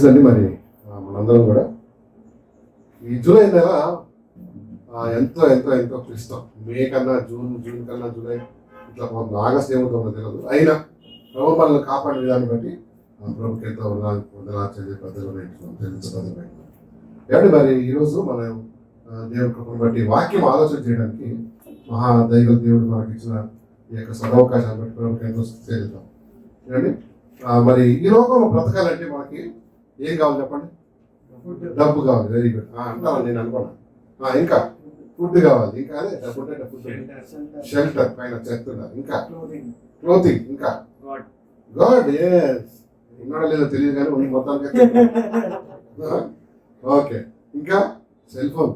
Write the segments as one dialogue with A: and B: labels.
A: అండి మరి మనందరం కూడా ఈ జూలై నెల ఎంతో ఎంతో ఎంతో క్లిష్టం. మే కన్నా జూన్ కన్నా జూలై ఇట్లా ఆగస్ట్ ఏమవుతుందో తెలియదు. అయినా ప్రభు మనల్ని కాపాడే విధాన్ని బట్టి ప్రభుకి ఎంతో వందనాలు పెద్దలు కాబట్టి మరి ఈరోజు మనం దేవుడి కృపను బట్టి వాక్యం ఆలోచన చేయడానికి మహాదైవ దేవుడు మనకి ఇచ్చిన ఈ యొక్క సదవకాశాన్ని బట్టి ప్రభుకి ఎంతో చేద్దాం. చూడండి, మరి ఈ లోకంలో బ్రతకాలంటే మనకి ఏం కావాలి చెప్పండి? డబ్బు కావాలి. వెరీ గుడ్ అంటాను నేను అనుకున్నాను. ఇంకా ఫుడ్ కావాలి. ఇంకా అదే ఫుడ్ అంటే ఫుడ్, షెల్టర్ పైన చెప్తున్నారు. ఇంకా క్లోతింగ్, ఇంకా గాడ్ ఉన్నాడో లేదో తెలియదు కానీ ఉంది మొత్తానికి. ఓకే, ఇంకా సెల్ ఫోన్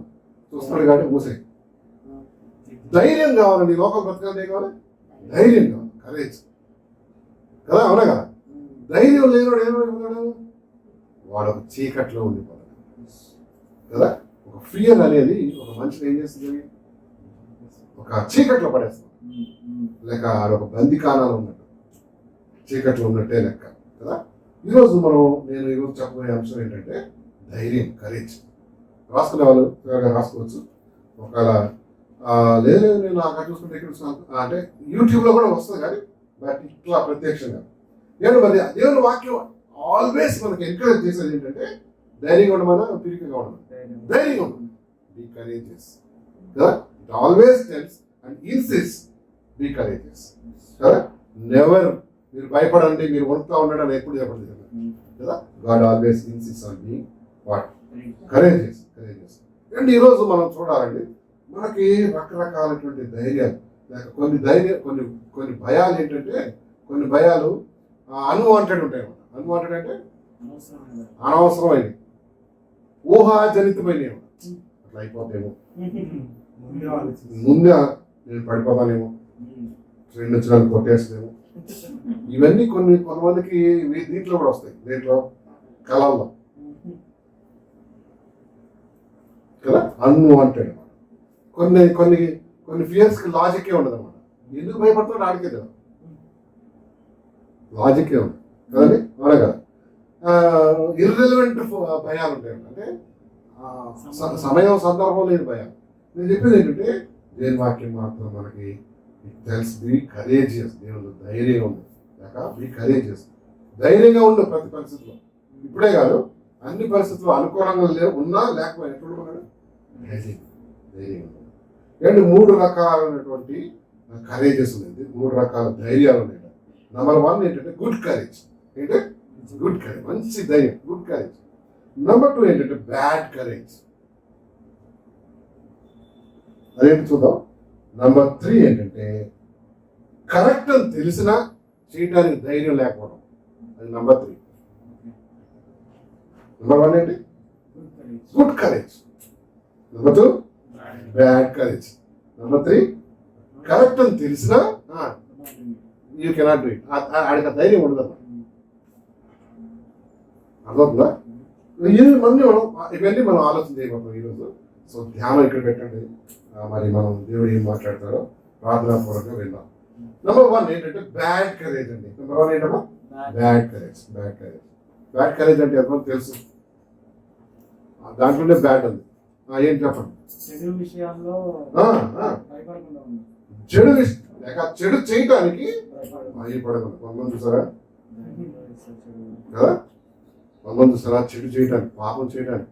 A: చూస్తున్నాడు కాబట్టి మూసే. ధైర్యం కావాలండి. లోకల్ బ్రతకాలంటే ఏం కావాలి? ధైర్యం కావాలి, కరేజ్ కదా, అవునా కదా? ధైర్యం లేనివాడు ఏమైపోతాడు? వాడు ఒక చీకట్లో ఉండిపోతాడు కదా. ఒక ఫియర్ అనేది ఒక మనిషిని ఏం చేస్తుంది? ఒక చీకట్లో పడేస్తుంది. లేక ఆడొక బందికానాలు ఉన్నట్టు, చీకట్లో ఉన్నట్టే లెక్క కదా. ఈరోజు నేను ఈరోజు చెప్పబోయే అంశం ఏంటంటే ధైర్యం, కరేజ్. రాసుకునే వాళ్ళు త్వరగా రాసుకోవచ్చు. ఒకవేళ లేదు నేను అక్కడ చూసుకుంటే ఇక్కడ చూసుకున్నాను అంటే యూట్యూబ్లో కూడా వస్తుంది, కానీ బట్ ఇట్లా ప్రత్యక్షంగా నేను మరి దేవుని వాక్యం ఆల్వేస్ మనకి ఎంకరేజ్ చేసేది ఏంటంటే ధైర్యంగా ఉండమన్నా, పిరికిగా ఉండదు. ధైర్యంగా ఉండదు, బీ కరేజియస్ కదా. It always tells and insist be courageous కదా. నెవర్ మీరు భయపడండి, మీరు వణుకుతా ఉండడం ఎప్పుడు చెప్పండి కదా. God always insist on be what? Courageous. And ఈరోజు మనం చూడాలండి, మనకి రకరకాలైనటువంటి ధైర్యాలు లేక కొన్ని భయాలు ఏంటంటే, కొన్ని భయాలు అన్వాంటెడ్ ఉంటాయి. అన్వాంటెడ్ అంటే అనవసరమైనవి, ఊహాజనితమైనవి. అట్లా అయిపోతేమో, ముందే నేను పడిపోతానేమో, ట్రైన్ వచ్చిన కొట్టేస్తానేమో. ఇవన్నీ కొంతమందికి దీంట్లో కూడా వస్తాయి. దీంట్లో కళల్లో కదా, అన్వాంటెడ్. కొన్ని ఫియర్స్కి లాజికే ఉండదు అనమాట. ఎందుకు భయపడుతున్నాడు ఆడికే తెలియదు, లాజికే ఉంది కదండి, అవునా కదా. ఇర్రెలవెంట్ భయాలు ఉంటాయి. అంటే సమయం సందర్భం లేని భయాలు. నేను చెప్పేది ఏంటంటే దేవుని వాక్యం మాత్రం మనకి టెల్స్ బీ కరేజియస్. దేవుడు ధైర్యంగా ఉంది లేక బీ కరేజియస్. ధైర్యంగా ఉండు ప్రతి పరిస్థితిలో. ఇప్పుడే కాదు, అన్ని పరిస్థితులు అనుకూలంగా ఉన్నా లేకపోయినా ఎప్పుడు ధైర్యంగా ఉంది. అండ్ 3 రకాలైనటువంటి కరేజెస్ ఉన్నాయి, 3 రకాల ధైర్యాలు ఉన్నాయి. నెంబర్ 1 ఏంటంటే గుడ్ కరేజ్. ఏంటంటే గుడ్ కరేజ్, మంచి ధైర్యం, గుడ్ కరేజ్. నెంబర్ 2 ఏంటంటే బ్యాడ్ కరేజ్. అదేంటి చూద్దాం. నెంబర్ 3 ఏంటంటే కరెక్ట్ అని తెలిసినా చేయడానికి ధైర్యం లేకపోవడం. అది నెంబర్ 3. నెంబర్ 1 ఏంటి? Good courage. Number 2 bad courage. Number 3 correct అని తెలిసినా యూ కెనాట్ డూ ఇట్. ఆడికి ధైర్యం ఉండదు. అర్థమవుతుందా? ఇవన్నీ మనం ఆలోచన చేయబోతున్నాం ఈరోజు. సో ధ్యానం ఇక్కడ పెట్టండి. మరి మనం దేవుడు ఏం మాట్లాడతారో ప్రార్థనాపూర్వకంగా విన్నాం. నెంబర్ 1 ఏంటంటే బ్యాడ్ కరేజ్ అండి. నెంబర్ 1 ఏంటమ్మా? Bad courage. బ్యాడ్ కరేజ్ అంటే ఎవరికి తెలుసు? దాంట్లోనే బ్యాడ్ ఉంది. ఏం చెప్పండి? చెడు చేయటానికి భయపడకూడదు. కొంతమంది చూసారా కదా, కొంతమంది చూసారా చెడు చేయడానికి, పాపం చేయడానికి,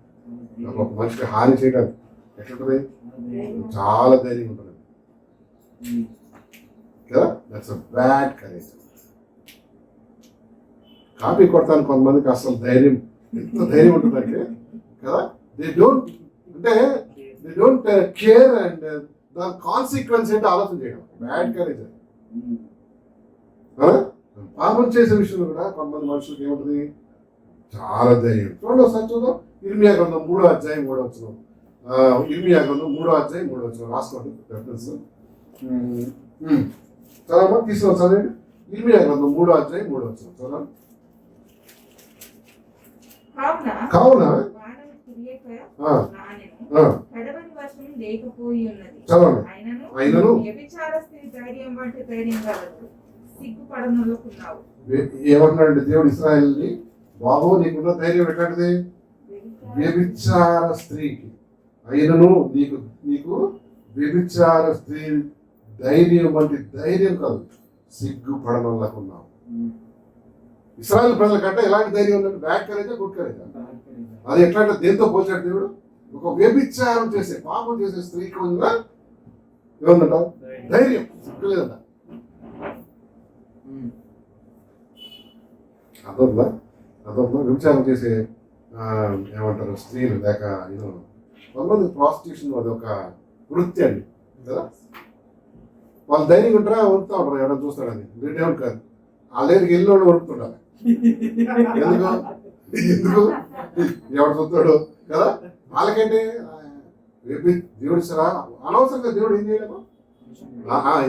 A: ఒక మనిషికి హాని చేయడానికి ఎట్లుంటుంది? చాలా ధైర్యం ఉంటుంది కదా. That's a bad courage. Copy కొడతాను కొంతమందికి అసలు ధైర్యం, ఎంత ధైర్యం ఉంటుందంటే కదా, దే డోంట్ కేర్ అండ్ దాని కాన్సిక్వెన్స్ ఏంటో ఆలోచన చేయడం. Bad courage. పాపం చేసే విషయంలో కూడా కొంతమంది మనుషులకి ఏముంటుంది? చాలా ధైర్యం. చూడండి ఒకసారి చూద్దాం. ఇర్మియా గ్రంథం 3వ అధ్యాయం 3వ వచనం. ఇర్మియా గ్రంథం 3వ అధ్యాయం 3వ వచనం రాసుకోండి. రెఫరెన్స్ చదవమా, తీసుకుని చదవండి. ఇర్మియా గ్రంథం 3వ అధ్యాయం 3వ వచనం చదవండి. కావున ఏమంటున్నాడంటే దేవుడు ఇశ్రాయేలుని బాబు నీకున్న ధైర్యం ఎట్లాంటిది? వ్యభిచార స్త్రీకి అయినను నీకు నీకు వ్యభిచార స్త్రీ ధైర్యం వంటి ధైర్యం కాదు, సిగ్గుపడనలాకున్నావు. ఇశ్రాయేలు ప్రజల కంటే ఎలాంటి ధైర్యం ఉందంటే బ్యాడ్ కరేజా, గుడ్ కరేజా? అది ఎట్లాంటి దేంతో పోల్చాడు దేవుడు? ఒక వ్యభిచారం చేసే పాపం చేసే స్త్రీకి ఉందా ఏముందంట? ధైర్యం, సిగ్గు లేదంట. అదొందా వ్యభిచారం చేసే ఏమంటారు స్త్రీలు లేక కొంతమంది ప్రాస్టిట్యూషన్ అది ఒక వృత్తి అండి కదా. వాళ్ళు ధైర్యంగా ఉంటారా, వణుకుతూ ఉంటారు, ఎవరైనా చూస్తాడని. రిటర్న్ కాదు, వాళ్ళ దగ్గరికి వెళ్ళినోడు వణుకుతుండాలి. ఎందుకు ఎవడు చూస్తాడు కదా. వాళ్ళకంటే దేవుడు ఇస్తారా అనవసరంగా దేవుడు ఏం చేయలేము.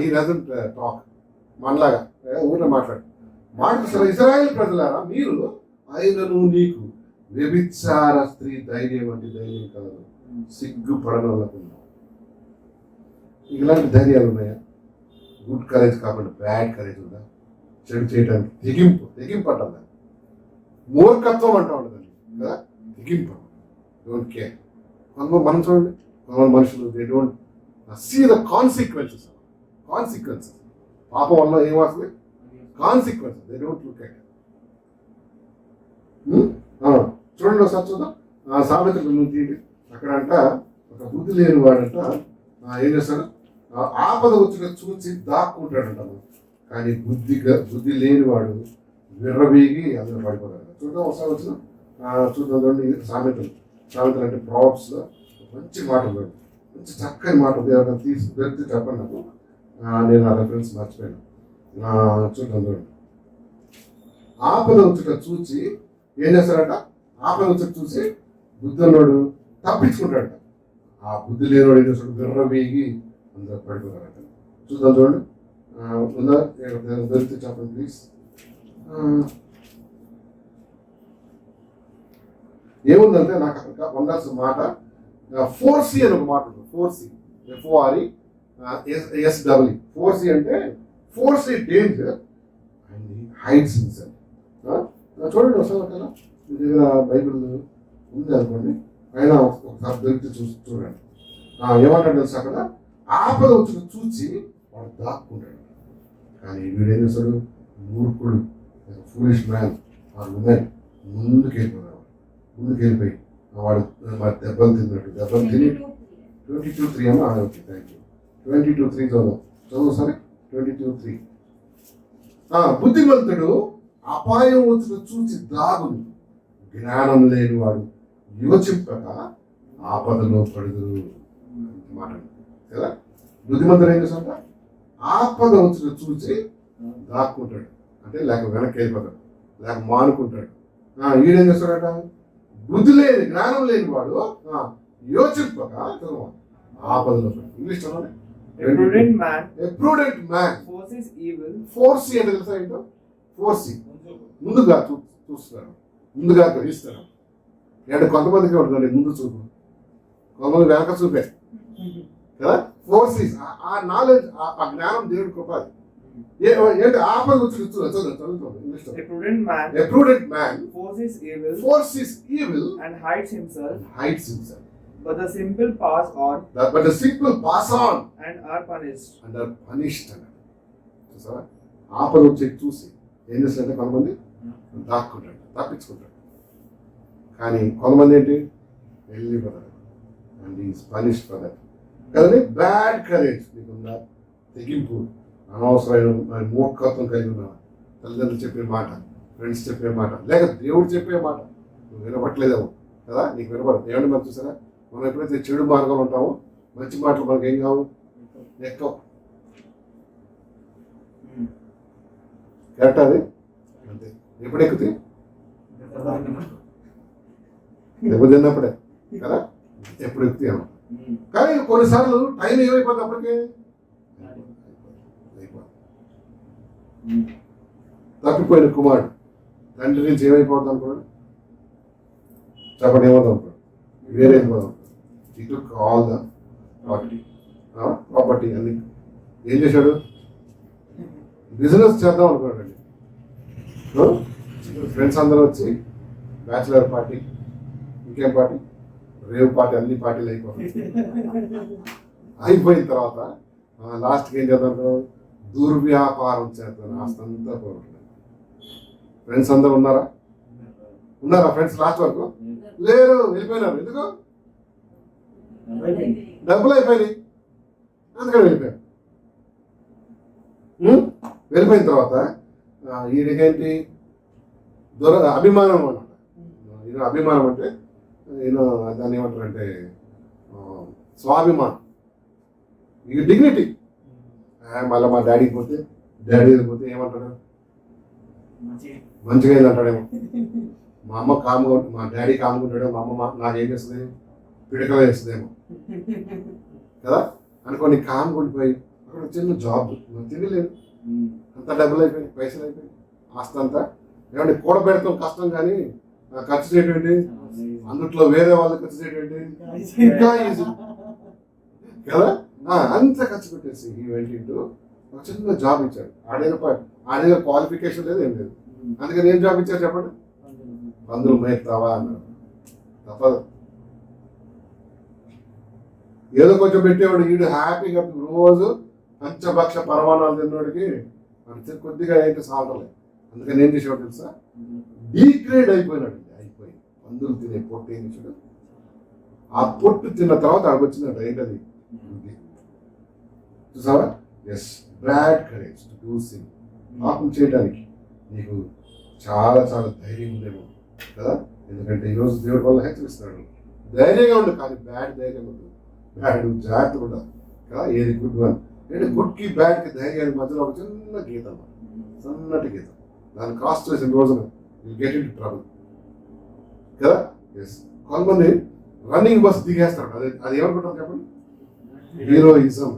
A: ఈ డజంట్ టాక్ మనలాగా ఊరిలో మాట్లాడు ఇశ్రాయేలు ప్రజలారా, మీరు ఆయనను నీకు వ్యభిచార స్త్రీ ధైర్యం అంటే ధైర్యం కాదు, సిగ్గుపడనకున్నావు. ఇలాంటి ధైర్యాలు ఉన్నాయా? గుడ్ కరేజ్ కాకుండా బ్యాడ్ కరేజ్ ఉందా? చెడు చేయడానికి తెగింపు అంటారు, మూర్ఖత్వం అంటా ఉండదండి కదా. తెగింపు, డోంట్ కేర్. కొంతమంది మనం చూడండి, కొంతమంది మనుషులు they don't see the consequences. పాపం వల్ల ఏం వస్తుంది? Consequences. They don't look at. చూడండి ఒకసారి చూద్దాం. సామెతలు తీయండి. అక్కడ అంట ఒక బుద్ధి లేని వాడంట ఏం చేస్తాడు? ఆపద వచ్చిన చూసి దాక్కుంటాడంట. కానీ బుద్ధి లేనివాడు విర్రవీగి అందులో పడిపోతాడు. చూద్దాం ఒకసారి వచ్చిన చూద్దాం. చూడండి సామెతలు అంటే ప్రాబ్స్ మంచి మాట ఉంది, మంచి చక్కని మాట ఉంది. ఎవరైనా దొరికితే చెప్పండి నాకు, నేను ఆ రెఫరెన్స్ మర్చిపోయాను. చూద్దాం. చూడండి, ఆపద వచ్చుట చూసి ఏం చేస్తాడట? ఆపద వచ్చుట చూసి బుద్ధి ఉన్నవాడు తప్పించుకుంటాడట. ఆ బుద్ధి లేనివాడు ఏం చేస్తాడు? విర్రవీగి అందరూ పడిపోతాడట. చూద్దాం. చూడండి, ఉందా? దొరికితే చెప్పండి ప్లీజ్. ఏముందంటే నాకు అక్కడ పొందాల్సిన మాట 4C అని ఒక మాట ఉంటుంది. 4C FORESW. 4C అంటే 4C danger and hides himself. చూడండి ఒకసారి కదా, మీ దగ్గర బైబిల్ ఉంది అనుకోండి, అయినా ఒకసారి దొరికితే చూడండి. ఏమంటాడు తెలుసు? అక్కడ ఆపద వచ్చిన చూసి వాడు దాక్కుంటాడు. కానీ వీడేం చేస్తాడు? మూర్ఖుడు, ఫూలిష్ మ్యాన్ ఆర్ ఉమెన్ ముందుకెళ్ళిపోయి వాడు దెబ్బలు తిని 22:3 అమ్మా. Okay, thank you. 22:3 చదువు సరే. 22:3 బుద్ధిమంతుడు అపాయం వచ్చిన చూసి దాగును, జ్ఞానం లేని వాడు యోచింపక ఆపదలో పడుదురు మాట కదా. బుద్ధిమంతుడు ఏం చేస్తాడ? ఆపద వచ్చిన చూసి దాక్కుంటాడు, అంటే లేక వెనక్కి వెళ్ళిపోతాడు, లేక మానుకుంటాడు. ఈడేం చేస్తాడట? బుద్ధి లేని జ్ఞానం లేని వాడు యోచింపక ఆపదలో పడు. ఇంగ్లీష్ చదవండి. prudent man
B: forces evil.
A: 4C అంటే తెలుసా ఏంటో? 4C ముందుగా చూస్తున్నాడు, ముందుగా గ్రహిస్తాడు. అంటే కొంతమందికి ఉంటుంది ముందు చూపు, కొంతమంది వెనక చూపే కదా. 4C ఆ నాలెడ్జ్, ఆ జ్ఞానం దేవుడి కృప. ఏంటి? ఆపద వచ్చి చదువుతాం English.
B: A
A: prudent man
B: forces evil
A: and
B: hides himself.
A: But
B: the simple pass on
A: and
B: are punished.
A: చూసారా? ఆపద వచ్చి చూసి ఏం చేస్తారంటే కొంతమంది దాక్కుంటాడు, తప్పించుకుంటాడు. కానీ కొంతమంది ఏంటి? వెళ్ళిపోతాడు. And is punished for that. కదండి, బ్యాడ్ కరేజ్ నీకుందా? తెగింపు, అనవసరమైన మూర్ఖత్వం కలిగి ఉన్నావా? తల్లిదండ్రులు చెప్పే మాట, ఫ్రెండ్స్ చెప్పే మాట, లేక దేవుడు చెప్పే మాట నువ్వు వినపట్లేదేమో కదా, నీకు వినపడదు. ఏమంటే మనం చూసారా, మనం ఎప్పుడైతే చెడు మార్గంలో ఉంటామో మంచి మాటలు మనకి ఏం కావు, ఎక్కువ. కరెక్ట్ అది? అంతే. ఎప్పుడు ఎక్కుతాయి? దెబ్బ తిన్నప్పుడే కదా, ఎప్పుడు ఎక్కుతాయి అన్నమాట. కానీ కొన్నిసార్లు టైం ఏమైపోతుంది అప్పటికే. తప్పిపోయిన కుమారుడు తండ్రి నుంచి ఏమైపోతాం అనుకోండి, చెప్పండి, ఏమవుతాం అనుకోండి, వేరే అయిపోతాం. ఇటు ఆల్ ద ప్రాపర్టీ అన్ని ఏం చేశాడు? బిజినెస్ చేద్దాం అనుకోండి. ఫ్రెండ్స్ అందరూ వచ్చి బ్యాచిలర్ పార్టీ, ఇంకేం పార్టీ, రేవ్ పార్టీ, అన్ని పార్టీలు అయిపోతాయి. అయిపోయిన తర్వాత లాస్ట్కి ఏం చేద్దాం, దుర్వ్యాపారం చేద్దాం, ఆస్తంతా పోగొట్టారు. ఫ్రెండ్స్ అందరూ ఉన్నారా? ఉన్నారా ఫ్రెండ్స్? లాస్ట్ వరకు లేరు, వెళ్ళిపోయినారు. ఎందుకు? డబ్బులు అయిపోయినాయి, అందుకని వెళ్ళిపోయారు. వెళ్ళిపోయిన తర్వాత ఈయనకేంటి అభిమానం అన్నమాట. ఈయన అభిమానం అంటే ఈయన దాన్ని ఏమంటారంటే స్వాభిమానం, ఇక డిగ్నిటీ. మళ్ళీ మా డాడీకి పోతే, డాడీ పోతే ఏమంటాడు, మంచిగా అయింది అంటాడేమో. మా అమ్మ కాముగా, మా డాడీ కాముకుంటాడేమో, మా అమ్మ నాకేం చేస్తుంది, పిడకలు వేస్తుందేమో కదా అనుకోని కాముకుండిపోయి అక్కడ చిన్న జాబ్ తినలేదు, అంత డబ్బులు అయిపోయింది, పైసలు అయిపోయింది, ఆస్తి అంతా. ఏమంటే కూడబెడతాం కష్టం, కానీ ఖర్చు చేయటండి అందుట్లో వేరే వాళ్ళు ఖర్చు చేయటండి ఇంకా ఈజీ కదా. అంత ఖర్చు పెట్టేసి ఈ వెంటింటూ ఒక చిన్న జాబ్ ఇచ్చాడు. ఆడేదో క్వాలిఫికేషన్ లేదు, ఏం లేదు. అందుకని ఏం జాబ్ ఇచ్చారు చెప్పండి? పందులు మేపుతావా అన్నాడు. తప్పదు, ఏదో కొంచెం పెట్టేవాడు. వీడు హ్యాపీగా రోజు పంచభక్ష పరమాణాలు తిన్నవాడికి మనకి కొద్దిగా అయితే సాగలేదు. అందుకని ఏం చేసేవాడు తెలుసా, డీగ్రేడ్ అయిపోయినాడు. అయిపోయి పందులు తినే పొట్టు ఏం చేసాడు, ఆ పొట్టు తిన్న తర్వాత అక్కడికి వచ్చిందంట. ఏంటది? చూసావా? Yes, bad courage to do sin. పాపం చేయడానికి నీకు చాలా చాలా ధైర్యం ఉందేమో కదా. ఎందుకంటే ఈరోజు దేవుడి వల్ల హెచ్చరిస్తున్నాడు, ధైర్యంగా ఉండు, కానీ బ్యాడ్ ధైర్యం ఉండదు, బ్యాడ్ జాగ్రత్త ఉండాలి కదా. ఏది గుడ్ వన్ అంటే గుడ్కి బ్యాడ్కి ధైర్యానికి మధ్యలో ఒక చిన్న గీతం, సన్నటి గీతం. దాన్ని క్రాస్ చేసిన రోజున యూ గెట్ ఇన్ ట్రబుల్ కదా. ఎస్, కొంతమంది రన్నింగ్ బస్ దిగేస్తాడు. అది ఏమనుకుంటారు చెప్పండి? హీరోయిజం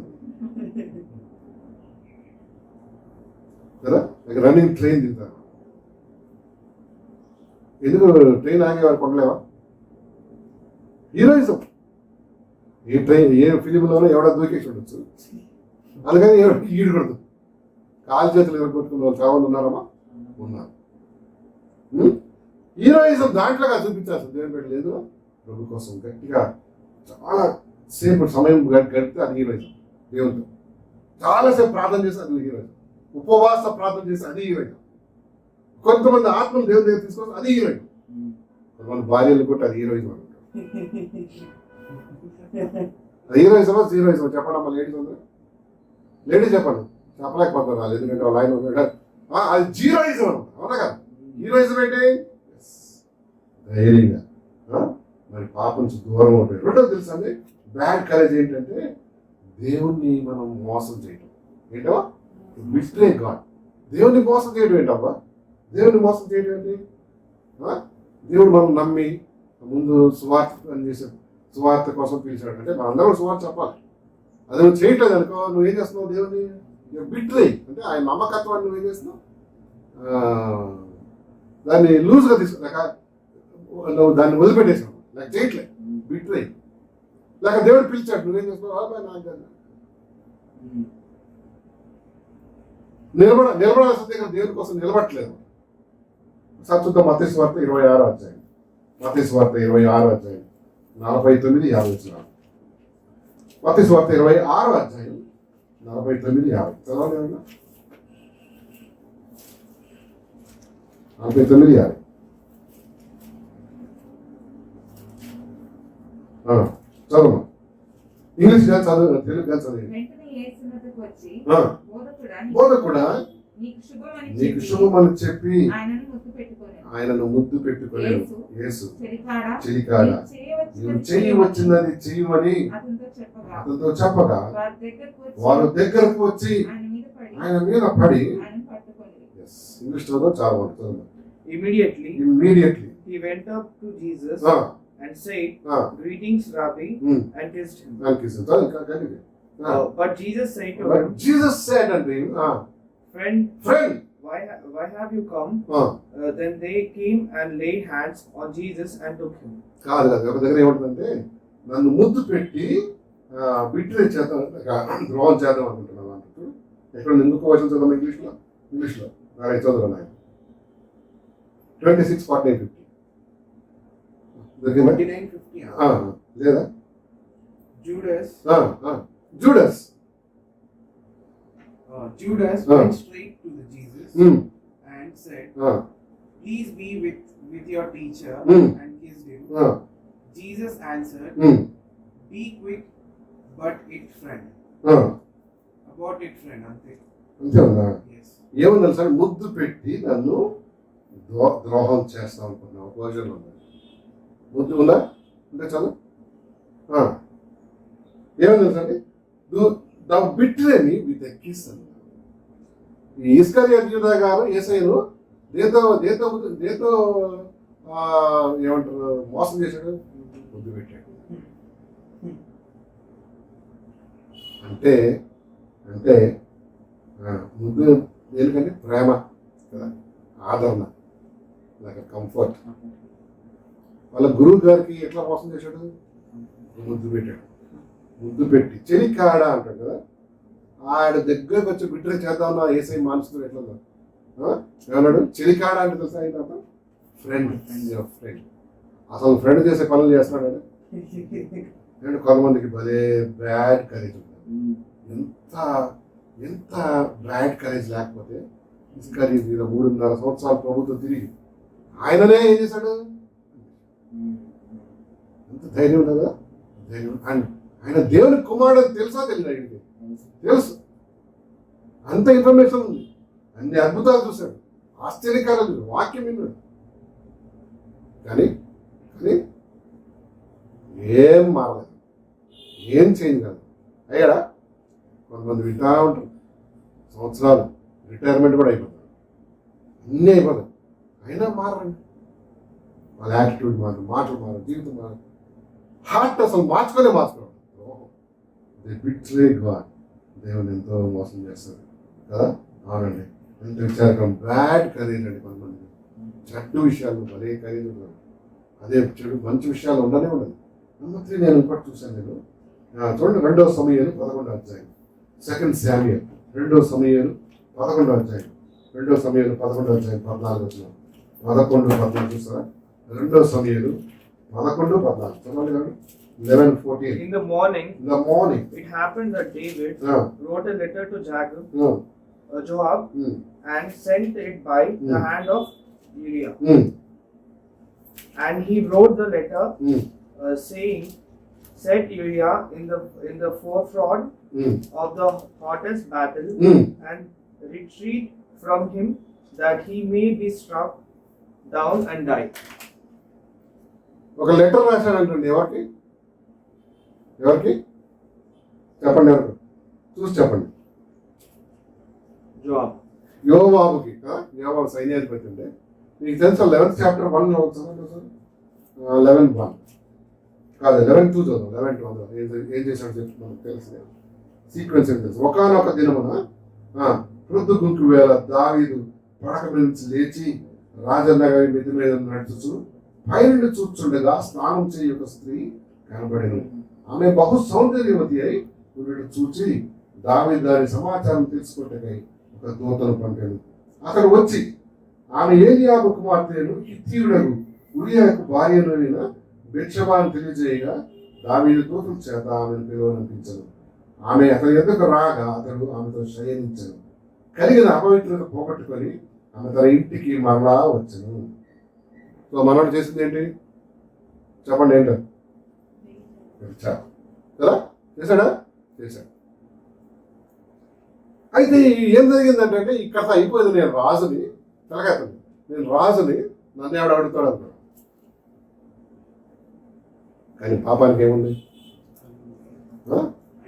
A: కదా. రన్నింగ్ ట్రైన్ దిగుతారు. ఎందుకు ట్రైన్ ఆగేవారు కొనలేవా? హీరోయిజం. ఏ ట్రైన్, ఏ ఫిలింలోనో ఎవడ దూకేసి ఉండొచ్చు, అందుకని ఈడకూడదు. కాలు చేతులు ఎగరగొట్టుకున్న వాళ్ళు కావాలి ఉన్నారమ్మా, ఉన్నారు. హీరోయిజం దాంట్లోగా చూపించాల్సింది దేవుని బిడ్డలు లేదు. ప్రభు కోసం గట్టిగా చాలా సేపు సమయం గడిపితే అది హీరోయిజం. దేవునితో చాలాసేపు ప్రార్థన చేస్తే అది హీరోయిజం. ఉపవాస ప్రార్థన చేస్తే అది హీరోయిజం. కొంతమంది ఆత్మలు దేవుని దగ్గర తీసుకోవచ్చు, అది హీరోయిజం. కొంతమంది భార్యలు కూడా అది హీరోయిజం అనుకుంటారు. అది హీరోయిజమా హీరోయిజమా చెప్పండి అమ్మా. లేడీస్ ఉంది, లేడీస్ చెప్పండి. చెప్పలేకపోతున్నారు వాళ్ళు, ఎందుకంటే వాళ్ళు ఆయన ఉన్నాడు. అది జీరోయిజం అనమాట, అవునా కదా. హీరోయిజం ఏంటి? ధైర్యంగా మరి పాపం నుంచి దూరం ఉంటుంది. రెండోది తెలుసా అండి, బ్యాడ్ కరేజ్ ఏంటంటే దేవుణ్ణి మనం మోసం చేయటం. ఏంటో బిట్రే గాడ్. దేవుణ్ణి మోసం చేయడం ఏంటబ్బా? దేవుణ్ణి మోసం చేయడం ఏంటి? దేవుడు మనం నమ్మి ముందు సువార్త పనిచేసే సువార్త కోసం పిలిచాడు అంటే మనందరం సువార్త చెప్పాలి. అది నువ్వు చేయట్లేదు అనుకో, నువ్వేం చేస్తున్నావు? దేవుని బిట్రే అంటే ఆయన నమ్మకత్వాన్ని నువ్వేం చేస్తున్నావు? దాన్ని లూజ్గా తీసుకున్నాక నువ్వు దాన్ని వదిలిపెట్టేసావు, నాకు చేయట్లేదు, బిట్రే. లేక దేవుడు పిలిచాడు, నువ్వేం చేస్తున్నావు? నాకు నిలబడాల్సిందే కానీ దేవుని కోసం నిలబట్టలేదు. సత్తుతో మత్తయి సువార్త 26వ అధ్యాయం, మత్తయి సువార్త 26వ అధ్యాయం 49-50. మత్తయి సువార్త 26వ అధ్యాయం 49-50 చదవండి. 49-50 చదవమ్మా. ఇంగ్లీష్ కానీ చదువు, తెలుగు కానీ చదివి. బోధకుడా నీకు శుభమని చెప్పి ఆయనను ముద్దు పెట్టుకోలేదు. యేసు చెలికాడ నీవు చెయ్యి వచ్చినది చెయ్యమని అతనితో చెప్పగా వారు దగ్గరకు వచ్చి ఆయన మీద పడి. ఇంగ్లీష్ చదువు చాలా బాగుంటుంది.
B: Immediately he went up to Jesus and said, "Greetings, Rabbi," and kissed him. But Jesus said unto him, Friend, why have you come? Then they came and laid hands on Jesus and took him.
A: కాదు ఒక దగ్గర ఏమంటుందంటే నన్ను ముద్దు పెట్టి betray చేద్దాం, ద్రోహం చేద్దాం అనుకుంటున్నాను అంటూ. ఎక్కడ ఎందుకు వచ్చిన చదవం? ఇంగ్లీష్లో నారాయణ చదువు 26:49-50. దొరికిందా
B: 49:50.
A: లేదా
B: Judas
A: Judas
B: Judas went straight to the Jesus and said, "Please be with your teacher," and kissed him. Jesus answered, "Be quick, but it friend." About it friend, ante.
A: అంతే ఉందా?
B: Yes.
A: ఏమని తెలుసా, ముద్దు పెట్టి నన్ను ద్రోహం చేస్తాం అనుకున్నావు వర్జన్ ఉంది. ముద్దు ఉందా అంటే చాలు. ఏమని తెలుసా అండి, ద బిట్రేని విత్ ఎ కిస్ అన్న. ఈ ఇస్కరియోతు యూదా గారు యేసయ్యను దేంతో ఏమంటారు మోసం చేశాడు, ముద్దు పెట్టాడు. అంటే అంటే ముద్దు దేనికంటే ప్రేమ కదా, ఆదరణ, లేక కంఫర్ట్. వాళ్ళ గురువు గారికి ఎట్లా మోసం చేశాడు, ముద్దు పెట్టాడు. ముద్దు పెట్టి చెలికాడ అంటాడు కదా, ఆయన దగ్గరకు వచ్చి బిడ్డ చేద్దామన్నా ఏసై మానసుకుని ఎట్లా ఏమన్నాడు, చెలికాడ అంటే తెలుసా ఆయన అర్థం, ఫ్రెండ్. ఫ్రెండ్ అసలు ఫ్రెండ్ చేసే పనులు చేస్తున్నాడు. అండ్ కొంతమందికి భలే బ్యాడ్ కరేజ్ ఉంటుంది. ఎంత బ్యాడ్ కరేజ్ లేకపోతే ఇస్కరీ 3.5 సంవత్సరాలు ప్రభుత్వం తిరిగి ఆయననే ఏం చేశాడు, ఎంత ధైర్యం ఉంటుంది కదా, ధైర్యం. అండ్ ఆయన దేవుని కుమారుడు తెలుసా తెలియదు, ఆయనకి తెలుసు, అంత ఇన్ఫర్మేషన్ ఉంది, అన్ని అద్భుతాలు చూశాడు, ఆశ్చర్యకారాలు చూశాడు, వాక్యం విన్నాడు. కానీ కానీ ఏం మారలేదు, ఏం చేంజ్ కాదు. అయ్యాడా? కొంతమంది వింటా ఉంటారు, సంవత్సరాలు రిటైర్మెంట్ కూడా అయిపోతారు, అన్నీ అయిపోతాయి, అయినా మారండి. వాళ్ళ యాటిట్యూడ్ మారు, మాటలు మారు, జీవితం మారు, హార్ట్ అసలు మార్చుకోవాలి. బిట్రే గాడ్, దేవుని ఎంతో మోసం చేస్తారు కదా. అవునండి, ఎంత విచారకం, బ్యాడ్ కరేజ్ అండి. కొంతమంది చెడ్డు విషయాలు భలే కరేజ్ ఉండదు, అదే చెడు మంచి విషయాలు ఉండనే ఉండదు. నెంబర్ 3 నేను ఇంకోటి చూశాను. నేను చూడండి, 2వ సమూయేలు 11వ అధ్యాయం, 2 శామ్యూయల్ 2వ సమూయేలు 11వ అధ్యాయం, 2వ సమూయేలు 11వ అధ్యాయం 14 వచ్చిన 11-14 చూస్తారా? 2వ సమూయేలు 11-14 చదవండి కానీ. 11:14.
B: In the morning,
A: it
B: happened that David wrote a letter to Joab and sent it by the hand of Uriah. And he wrote the letter saying, "Set Uriah in the forefront of the hottest battle and retreat from him, that he may be struck down and die."
A: ఒక letter రాశాడంటండి. ఎవరికి చెప్పండి, ఎవరికి చూసి చెప్పండి. యోవాబుకి. యోవాబు సైన్యాధిపతి ఉండే, మీకు తెలుసా 11th చాప్టర్ 1 11:1 కాదు 11:2 చదువు. 11:2 ఏం చేశాడు చెప్పి మనకు తెలుసు, సీక్వెన్స్ ఏం తెలుసు. ఒకానొక దినమున ప్రొద్దుగుంకు వేళ దావీదు పడక నుంచి లేచి రాజనగరి మిద్ది మీద నడుచుచు పైనుండి చూచుండగా స్నానం చేయ ఒక స్త్రీ కనబడెను. ఆమె బహు సౌందర్యవతి అయి వీడు చూచి దావీదు దాని సమాచారం తెలుసుకుంటకై ఒక దూతను పంపాను. అతడు వచ్చి ఆమె ఏలియాబు కుమార్తెను హిత్తీయుడగు ఉరియాకు భార్యనైన బెత్షెబాను తెలియజేయగా దావీదు దూతల చేత ఆమెను పిలువనంపించను. ఆమె అతని ఎదుకు రాగా అతడు ఆమెతో శయనించను. కలిగిన అపవిత్రత పోగొట్టుకొని ఆమె తన ఇంటికి మరలా వచ్చను. సో మనోడు చేసింది ఏంటి చెప్పండి, ఏంటో కదా, చేశాడా? చేశాడు. అయితే ఏం జరిగిందంటే ఇక్కడ అయిపోయింది. నేను రాజుని తలకెత్తండి, నేను రాజుని, నన్ను ఎవడు అడుగుతాడు అనుకున్నాడు. కానీ పాపానికి ఏముంది?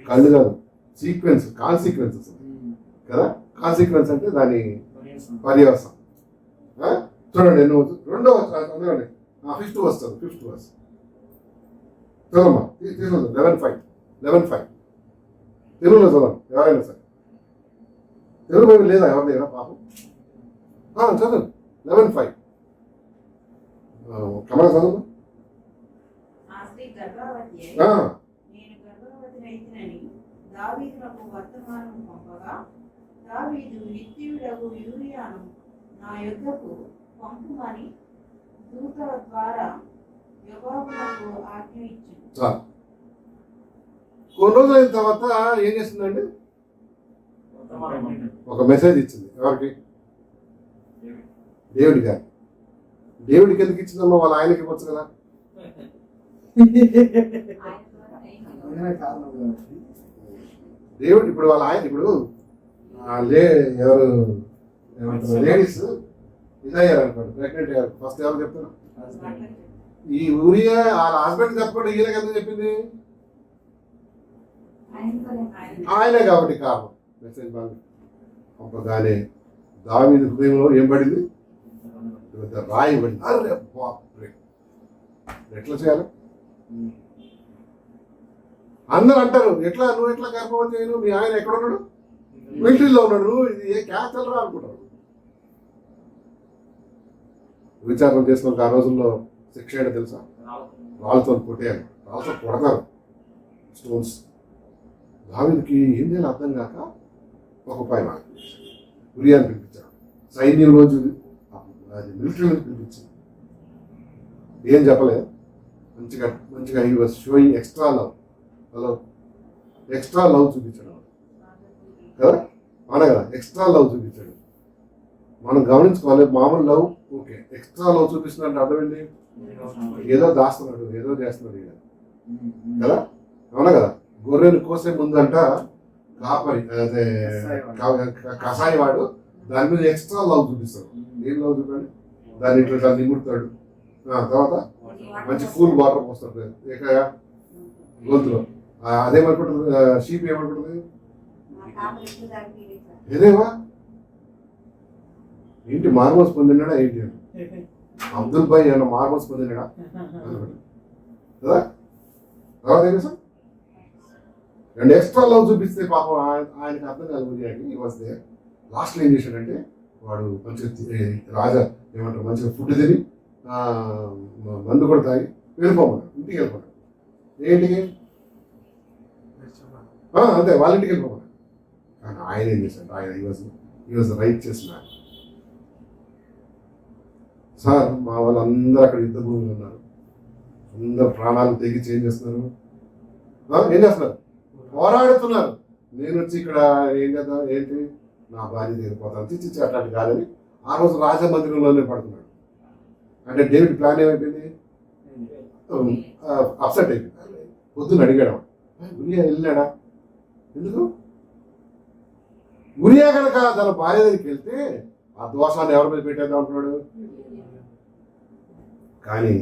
A: కళ్ళు కాదు, కాన్సిక్వెన్సెస్ కదా. కాన్సిక్వెన్స్ అంటే దాని పర్యవసం. చూడండి, నువ్వు 2వ చదవండి, 5th వస్తుంది. 5th వర్స్ చదవమ్మా, తీసుకుందాం. 11:5 తెలుగులో చదవండి. ఎవరైనా సరే తెలుగు బైబిల్ లేదా ఎవరి దగ్గర పాపం? చదవండి 11:5 కమలా చదవమ్మా.
C: దావీదునకు వర్తమానం పంపగా దావీదు హిత్తీయుడగు యూరియాను నా యొద్దకు పంపుమని దూత ద్వారా యోవాబు ఆజ్ఞ ఇచ్చింది.
A: చాలు. కొన్ని రోజులు అయిన తర్వాత ఏం చేస్తుందండి? ఒక మెసేజ్ ఇచ్చింది. ఎవరికి? దేవుడి గారు. దేవుడికి ఎందుకు ఇచ్చిందమ్మా? వాళ్ళ ఆయనకి ఇవ్వచ్చు కదా. దేవుడు ఇప్పుడు వాళ్ళ ఆయన ఇప్పుడు ఎవరు ఏమంటారు లేడీస్ ఇదయ్యారు అనుకోండి, ప్రెగ్నెంట్ అయ్యారు. ఫస్ట్ ఎవరు చెప్తారు? ఈ ఊరియా వాళ్ళ హస్బెండ్ చెప్పకుండా ఈయనకి ఎందుకు చెప్పింది? ఆయనే కాబట్టి కారణం. మెసేజ్ పంపగానే దావీదు హృదయంలో ఏం పడింది? రాయి పడింది. అరే బాప్రే, ఎట్లా చేయాలి? అందరూ అంటారు, ఎట్లా నువ్వు ఎట్లా గర్భవతి చేయను? మీ ఆయన ఎక్కడ ఉన్నాడు? మిలిటరీలో ఉన్నాడు. ఇది ఏ క్యాన్సర్ రా అనుకుంటారు. విచారణ చేసిన ఆ రోజుల్లో శిక్ష ఏంటో తెలుసా? రాళ్ళతో కొట్టేయాలి. రాళ్ళతో కొడతారు, స్టోన్స్. దావీదుకి ఏం చేయాలి అర్థం కాక ఒక ఉపాయం ఉరియాని పిలిపించాడు. సైన్యం రోజు అది మిలిటరీలో పిలిపించింది. ఏం చెప్పలేదు, మంచిగా మంచిగా he was sowing extra love. Hello, extra love చూపించాడు కదా, అవునా కదా? ఎక్స్ట్రా లవ్ చూపించాడు. మనం గమనించుకోవాలి, మామూలు లవ్ ఓకే, ఎక్స్ట్రా లవ్ చూపిస్తున్నాడు అర్థం ఏంటి? ఏదో దాస్తున్నాడు, ఏదో చేస్తున్నాడు కదా, అవునా కదా? గొర్రెను కోసే ముందంట కాపరి అదే కషాయి వాడు దాని మీద ఎక్స్ట్రా లవ్ చూపిస్తాడు. ఏం లవ్ చూపండి? దాన్ని ఇట్లా నిముడతాడు, తర్వాత మంచి కూల్ వాటర్ పోస్తాడు గొంతులో. అదేమనుకుంటుంది షీప్? ఏమనుకుంటుంది? ఏదేవా ఏంటి మార్మోస్ పొందినాడా ఏంటి అని. అబ్దుల్ భాయ్ ఏమన్నా మార్మోస్ పొందినాడా కదా? తర్వాత ఏం చేస్తాం? రెండు ఎక్స్ట్రా లవ్ చూపిస్తే పాపం ఆయనకి అర్థం కాదు. ఉదయానికి వస్తే లాస్ట్లో ఏం చేశాడంటే వాడు మంచిగా రాజా ఏమంటారు మంచిగా ఫుడ్ తిని మందు కూడా తాగి వెళ్ళిపోమన్నాడు, ఇంటికి వెళ్ళిపోయాడు. ఏంటికి? అంతే, వాళ్ళ ఇంటికి వెళ్ళిపోమన్నాడు. కానీ ఆయన ఏం చేశాడు? ఆయన ఈ వాజ్ రైట్ చేసిన సార్. మా వాళ్ళందరూ అక్కడ యుద్ధ భూమిలో ఉన్నారు, అందరు ప్రాణాలు తెగించి ఏం చేస్తున్నారు? ఏం చేస్తున్నారు? పోరాడుతున్నారు. నేను వచ్చి ఇక్కడ ఏం చేద్దాం ఏంటి, నా భార్య తీరిపోతాను చిచ్చి అట్లాంటి కాదని ఆ రోజు రాజమందిరంలోనే పడుతున్నాడు. అంటే డేవిడ్ ప్లాన్ ఏమైపోయింది? అప్సెట్ అయిపోయింది. పొద్దున్న అడిగాడు, ఉరియా వెళ్ళాడా? ఎందుకు? ఉరియా కనుక తన భార్య దగ్గరికి వెళ్తే ఆ దోషాన్ని ఎవరి మీద పెట్టేద్దాం అంటున్నాడు. కానీ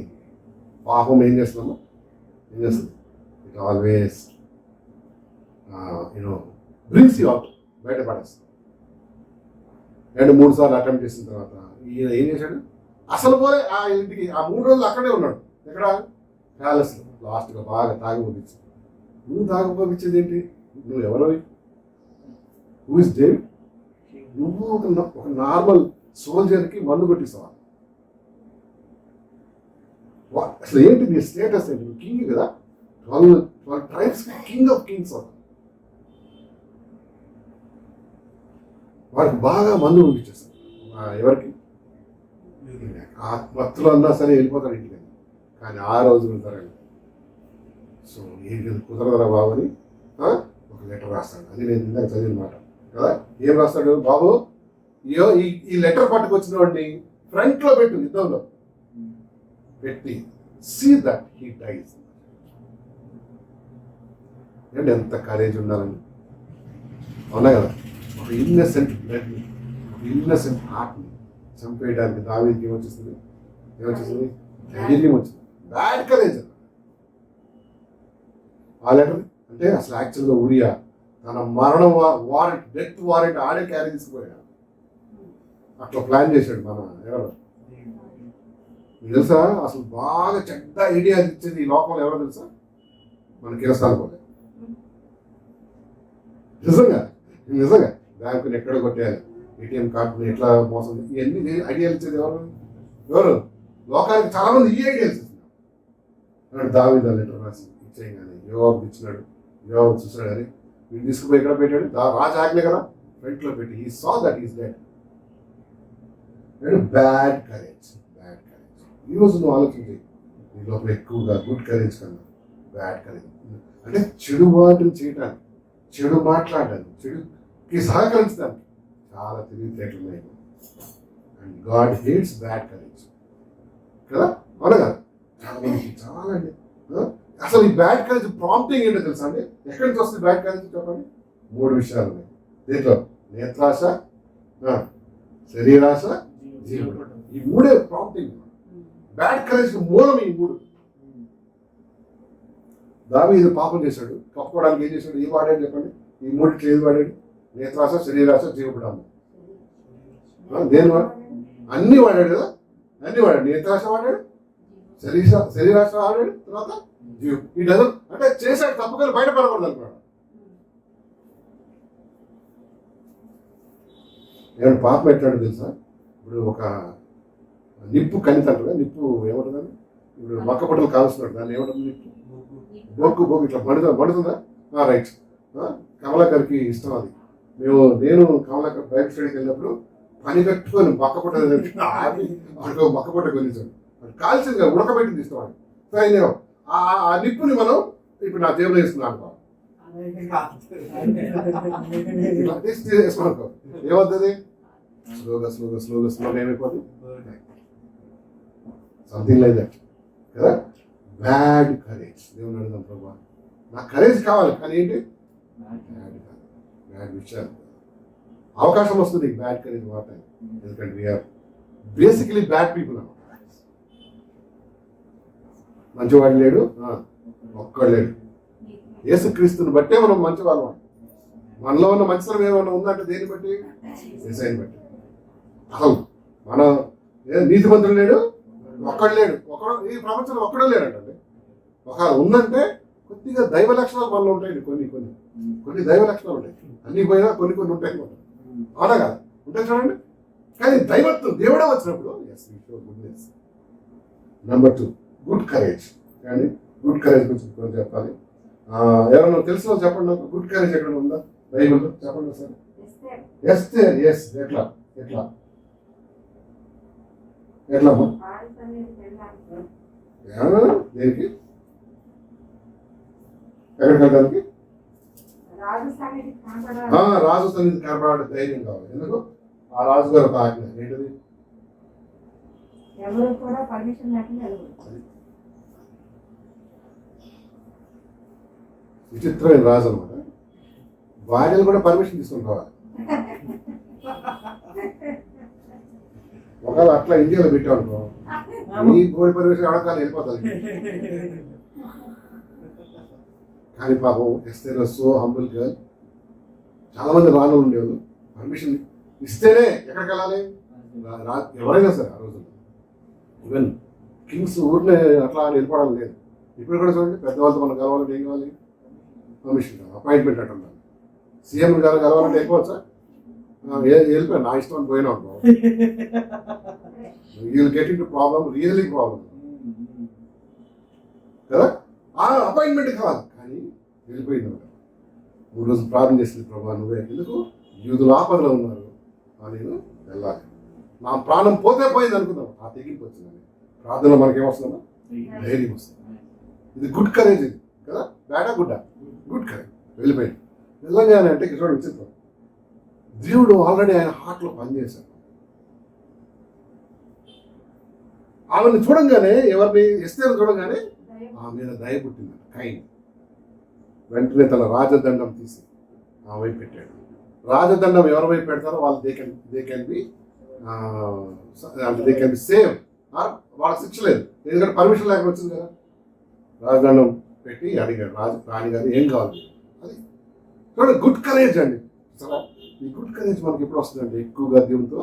A: పాపం ఏం చేస్తున్నాము? ఏం చేస్తుంది? It always brings you out, బయటపడేస్తుంది. 2-3 సార్లు అటెంప్ట్ చేసిన తర్వాత ఈయన ఏం చేశాడు? అసలు పోలే ఆ ఇంటికి. ఆ 3 రోజులు అక్కడే ఉన్నాడు. ఎక్కడ? ప్యాలెస్లో. లాస్ట్గా బాగా తాగి పంపించింది. నువ్వు తాగి పంపించేది ఏంటి? నువ్వు ఎవరు? Who is David? నువ్వు ఒక నార్మల్ సోల్జర్కి మందు కొట్టిస్తావా? అసలు ఏంటి నీ స్టేటస్ ఏంటి? కింగ్ కదా, 12 ట్రైబ్స్ కింగ్ ఆఫ్ కింగ్స్. వాడికి బాగా మందు పంపించేస్తాడు. ఎవరికి? మత్తులో అన్నా సరే వెళ్ళిపోతాడు ఇంటికి. కానీ ఆ రోజు వెళ్తారండి. సో ఏంటి కుదరదరా బాబు అని ఒక లెటర్ రాస్తాడు. అది నేను ఇందాక చదివిన మాట కదా. ఏం రాస్తాడు? బాబు ఈ లెటర్ పట్టుకొచ్చిన వాడిని ఫ్రంట్లో పెట్టు, యుద్ధంలో పెట్టి సీ దట్ హీ డైస్. అంటే ఎంత కరేజ్ ఉండాలని, అవునా కదా? ఒక ఇన్నసెంట్ బ్లడ్ని, ఒక ఇన్నసెంట్ హార్ట్ని చంపేయడానికి దావీదుకి ఏమొచ్చేస్తుంది? ధైర్యం వచ్చింది. బ్యాడ్ కరేజ్ ఆ లెటర్. అంటే అసలు యాక్చువల్గా ఉరియా తన మరణం వారెంట్, డెత్ వారెంట్ ఆడే క్యారీ తీసుకుపోయాడు. అట్లా ప్లాన్ చేశాడు మన ఎవరు తెలుసా? అసలు బాగా చెడ్డ ఐడియా ఇచ్చేది ఈ లోకంలో ఎవరో తెలుసా? మన కిరస్థాన్ పోలే. నిజంగా బ్యాంకుని ఎక్కడ కొట్టేయాలి, ఏటీఎం కార్డుని ఎట్లా మోసం, ఇవన్నీ ఐడియాలు ఇచ్చేది ఎవరు? లోకానికి చాలా మంది ఈ ఐడియాలు ఇస్తున్నారు. దావీదు లెటర్ రాసి ఇచ్చేయగానే యోవాబు ఇచ్చినాడు. యోవాబు చూసాడు, అని వీడు తీసుకుపోయి ఎక్కడ పెట్టాడు? రాజు ఆజ్ఞ కదా, ఫ్రంట్లో పెట్టి he saw that is dead. Bad courage. ఈరోజు నువ్వు ఆలోచించి నీ లోపల ఎక్కువగా గుడ్ కరేజ్ కన్నా బ్యాడ్ కరేజ్, అంటే చెడు వాటిని చేయడానికి, చెడు మాట్లాడడానికి, చెడుకి సహకరించడానికి చాలా తెలివితేటలు ఉన్నాయి. And God hates bad courage కదా, అవునా కదా? చాలా మందికి చాలా అండి. అసలు ఈ బ్యాడ్ కరేజ్ ప్రాంప్టింగ్ ఏంటో తెలుసా అండి? ఎక్కడి నుంచి వస్తుంది బ్యాడ్ కరేజ్ చెప్పండి? 3 విషయాలు ఉన్నాయి దీంట్లో: నేత్రాశ, శరీరాశ, జీవనం. ఈ 3 ప్రాంప్టింగ్. బ్యాడ్ కరేజ్ మూలం ఈ 3. దావీదు పాపం చేశాడు, కప్పుకోవడానికి ఏం చేశాడు? ఏం వాడాడు చెప్పండి? ఈ 3 ఏది వాడాడు? నేత్రాశ, శరీరాశ, జీవపడాము. దేని వాడు? అన్ని వాడాడు కదా, అన్ని వాడాడు. నేత్రాశ వాడాడు, శరీరాశ వాడాడు, తర్వాత జీవం. ఈ డజన్ అంటే చేశాడు, తప్పుకొని బయటపడకూడదు అనుకున్నాడు. ఏమైనా పాపం ఎట్లాడు తెలుసా? ఇప్పుడు ఒక నిప్పు కనిత అంటారు కదా, నిప్పు ఏమంటుందని, ఇప్పుడు మొక్క పొట్టలు కాల్స్తున్నాడు, దాన్ని ఏమంటుంది? నిప్పు బొగ్గు ఇట్లా మండుతుందా? రైట్. కమలాకర్కి ఇష్టం అది. నేను కమలాకర్ బైక్ స్టడీకి వెళ్ళినప్పుడు పని కట్టుకొని మొక్క పొట్ట వాడికి మొక్క పొట్ట కొనిస్తాడు, కాల్చింది కదా, ఉడకబెట్టింది ఇష్టం అది. సో ఆయన ఆ నిప్పుని మనం ఇప్పుడు నా జేబులో వేసుకున్నాను వేసుకోనుకో, ఏమవుతుంది? స్లోగా ఏమైపోతుంది? సంథింగ్ లైక్ దట్ కదా. Bad courage. దేవుని అడుగుదాం, ప్రభా నాకు కరేజ్ కావాలి, కానీ ఏంటి? బ్యాడ్ విషయాలు. అవకాశం వస్తుంది బ్యాడ్ కరేజ్ వాడటానికి, ఎందుకంటే వీఆర్ బేసికలీ బ్యాడ్ పీపుల్ అన్నమాట. మంచివాడు లేడు, ఒక్కడు లేడు. యేసుక్రీస్తుని బట్టే మనం మంచివాళ్ళం. మనలో ఉన్న మంచితనం ఏమైనా ఉందంటే దేన్ని బట్టి? యేసయ్యని బట్టి. అసలు మన నీతిమంతుడు లేడు, ఒక్కడు లేడు. ఈ ప్రపంచంలో ఒక్కడో లేడంటే ఒక ఉందంటే కొద్దిగా దైవ లక్షణాలు మనలో ఉంటాయండి. కొన్ని దైవ లక్షణాలు ఉంటాయి, అన్ని పోయినా కొన్ని ఉంటాయి. అవునా కదా? ఉంటాయి చూడండి. కానీ దైవత్వం దేవుడే వచ్చినప్పుడు గుడ్నెస్. Number 2 good courage. కానీ గుడ్ కరేజ్ గురించి చెప్పాలి. ఎవరన్నా తెలిసిన చెప్పండి నాకు, గుడ్ కరేజ్ ఎక్కడ ఉందా బైబిల్లో? చెప్పండి సార్. ఎట్లా దేనికి? ఎక్కడికి వెళ్ళడానికి? రాజు సన్నిధి కనపడే ధైర్యం కావాలి. ఎందుకు? ఆ రాజు గారు ఒక ఆజ్ఞ ఏంటిది? విచిత్రమైన రాజు అనమాట. భార్యలు కూడా పర్మిషన్ తీసుకుని రావాలి. ఒకవేళ అట్లా ఇండియాలో పెట్టామనుకో, ఈ గోడి పర్మిషన్ అడగాలి, వెళ్ళిపోతారు. కానీ పాపం ఎస్తేర్ సో హంబుల్ గర్ల్. చాలా మంది రాళ్ళు ఉండేవాళ్ళు, పర్మిషన్ ఇస్తేనే ఎక్కడికి వెళ్ళాలి? ఎవరైనా సరే ఆ రోజుల్లో ఈవెన్ కింగ్స్ ఊరినే అట్లా వెళ్ళిపోవడం లేదు. ఇప్పుడు కూడా చూడండి, పెద్దవాళ్ళతో మనం కలవాలంటే ఏం కావాలి? పర్మిషన్ కావాలి, అపాయింట్మెంట్ అంటున్నాను. సీఎం గారు కలవాలంటే వెళ్ళిపోవచ్చా? వెళ్ళిపోయాను, నా ఇష్టం అని పోయినా అనుకో, you will get in to problem, really problem కదా. ఆ అపాయింట్మెంట్ కావాలి, కానీ వెళ్ళిపోయింది అనమాట. 3 రోజులు ప్రార్థన చేసింది, ప్రభా నువ్వే, ఎందుకు యూదులు ఆపదలో ఉన్నారు, నేను వెళ్ళాలి. నా ప్రాణం పోతే పోయింది అనుకుందాం, ఆ తెగింపు వచ్చిందని. ప్రార్థనలో మనకేమొస్తుందా? ధైర్యం వస్తుంది. ఇది గుడ్ కరేజ్ ఇది కదా. బ్యాడా గుడ్డా? Good courage. వెళ్ళిపోయింది. వెళ్ళగానే అంటే చూడండి విచిత్రం, దేవుడు ఆల్రెడీ ఆయన హార్ట్లో పనిచేశాడు. ఆమెను చూడంగానే, ఎవరిని? ఎస్తేరు చూడంగానే ఆమె మీద దయ పుట్టింది, కైండ్. వెంటనే తన రాజదండం తీసి ఆ వైపు పెట్టాడు. రాజదండం ఎవరి వైపు పెడతారో వాళ్ళు దే కెన్ బి సేవ్. వాళ్ళకి శిక్ష లేదు, ఎందుకంటే పర్మిషన్ లేకుండా వచ్చింది కదా. రాజదండం పెట్టి అడిగాడు రాణి గారు ఏం కావాలి అది. చూడండి, గుడ్ కరేజ్ అండి. సరే, ఈ గుడ్ కరేజ్ మనకి ఎప్పుడు వస్తుందండి? ఎక్కువగా దేవునితో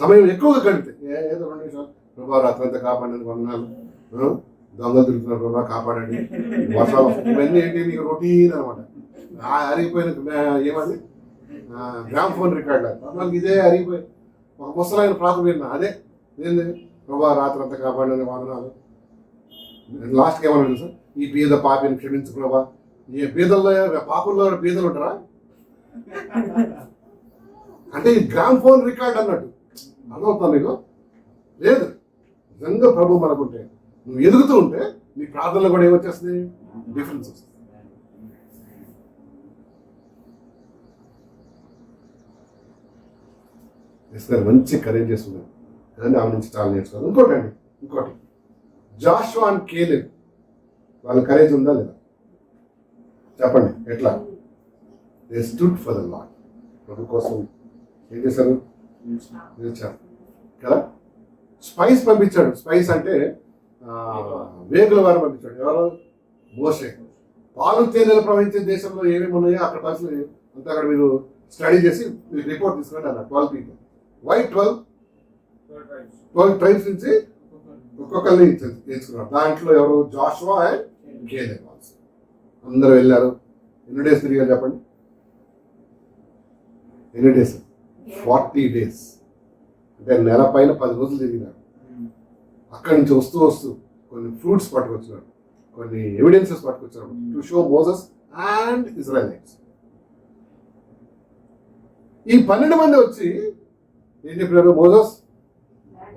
A: సమయం ఎక్కువగా గడిపితే. ఏదో 2 నిమిషాలు, ప్రభా రాత్రంతా కాపాడండి, వందనాలు, దొంగలు తిరుగుతున్నారు ప్రభా కాపాడండి, వర్షాలు, ఇవన్నీ ఏంటి? నీకు రొటీన్ అనమాట. అరిగిపోయిన ఏమది గ్రామ్ ఫోన్ రికార్డ్ మనకి ఇదే అరిగిపోయి ఒక ముసలైన ప్రార్థన విన్నా, అదే ఏంది? ప్రభా రాత్రంతా కాపాడండి, వందనాలు. లాస్ట్కి ఏమన్నా సార్, ఈ బీద పాపిని క్షమించు ప్రభా. ఈ బీదల్లో పాపుల్లో బీదలు ఉంటారా? అంటే ఈ గ్రామ్ ఫోన్ రికార్డ్ అన్నట్టు అర్థమవుతా మీకు? లేదు. నిజంగా ప్రభు మనకుంటే నువ్వు ఎదుగుతూ ఉంటే నీ ప్రార్థనలో కూడా ఏమొచ్చేస్తుంది, డిఫరెన్స్ వస్తుంది. ఎస్తేర్ మంచి కరేజ్ చేస్తున్నారు కానీ ఆమె నుంచి చాలా నేర్చుకోవాలి. ఇంకోటి జాషువా అండ్ కేలెబ్ వాళ్ళ కరేజ్ ఉందా లేదా చెప్పండి. ఎట్లా? They stood for the Lord. ప్రభు కోసం ఏం చేశారు? నిలిచారు కదా. స్పైస్ పంపించాడు. స్పైస్ అంటే వేగుల వారు పంపించాడు. ఎవరు? మోషే. పాలు తేనెలు ప్రవహించే దేశంలో ఏమేమి ఉన్నాయో అక్కడ పరిస్థితులు అంతా అక్కడ మీరు స్టడీ చేసి మీరు రిపోర్ట్ తీసుకున్నట్టు అన్నారు. 12 people. వై 12 ట్రైబ్స్ నుంచి ఒక్కొక్కరిని ఎంచుకున్నారు. దాంట్లో ఎవరు? Jashuva and Caleb. అందరూ వెళ్ళారు. ఎన్ని డేస్ తిరిగారు చెప్పండి? ఎన్ని డేస్? 40 days. అంటే నెల పైన 10 రోజులు తిరిగినారు. అక్కడి నుంచి వస్తూ కొన్ని ఫ్రూట్స్ పట్టుకొచ్చినారు, కొన్ని ఎవిడెన్సెస్ పట్టుకొచ్చారు to show Moses and Israelites. ఈ 12 మంది వచ్చి ఏం చెప్పినారు? మోసెస్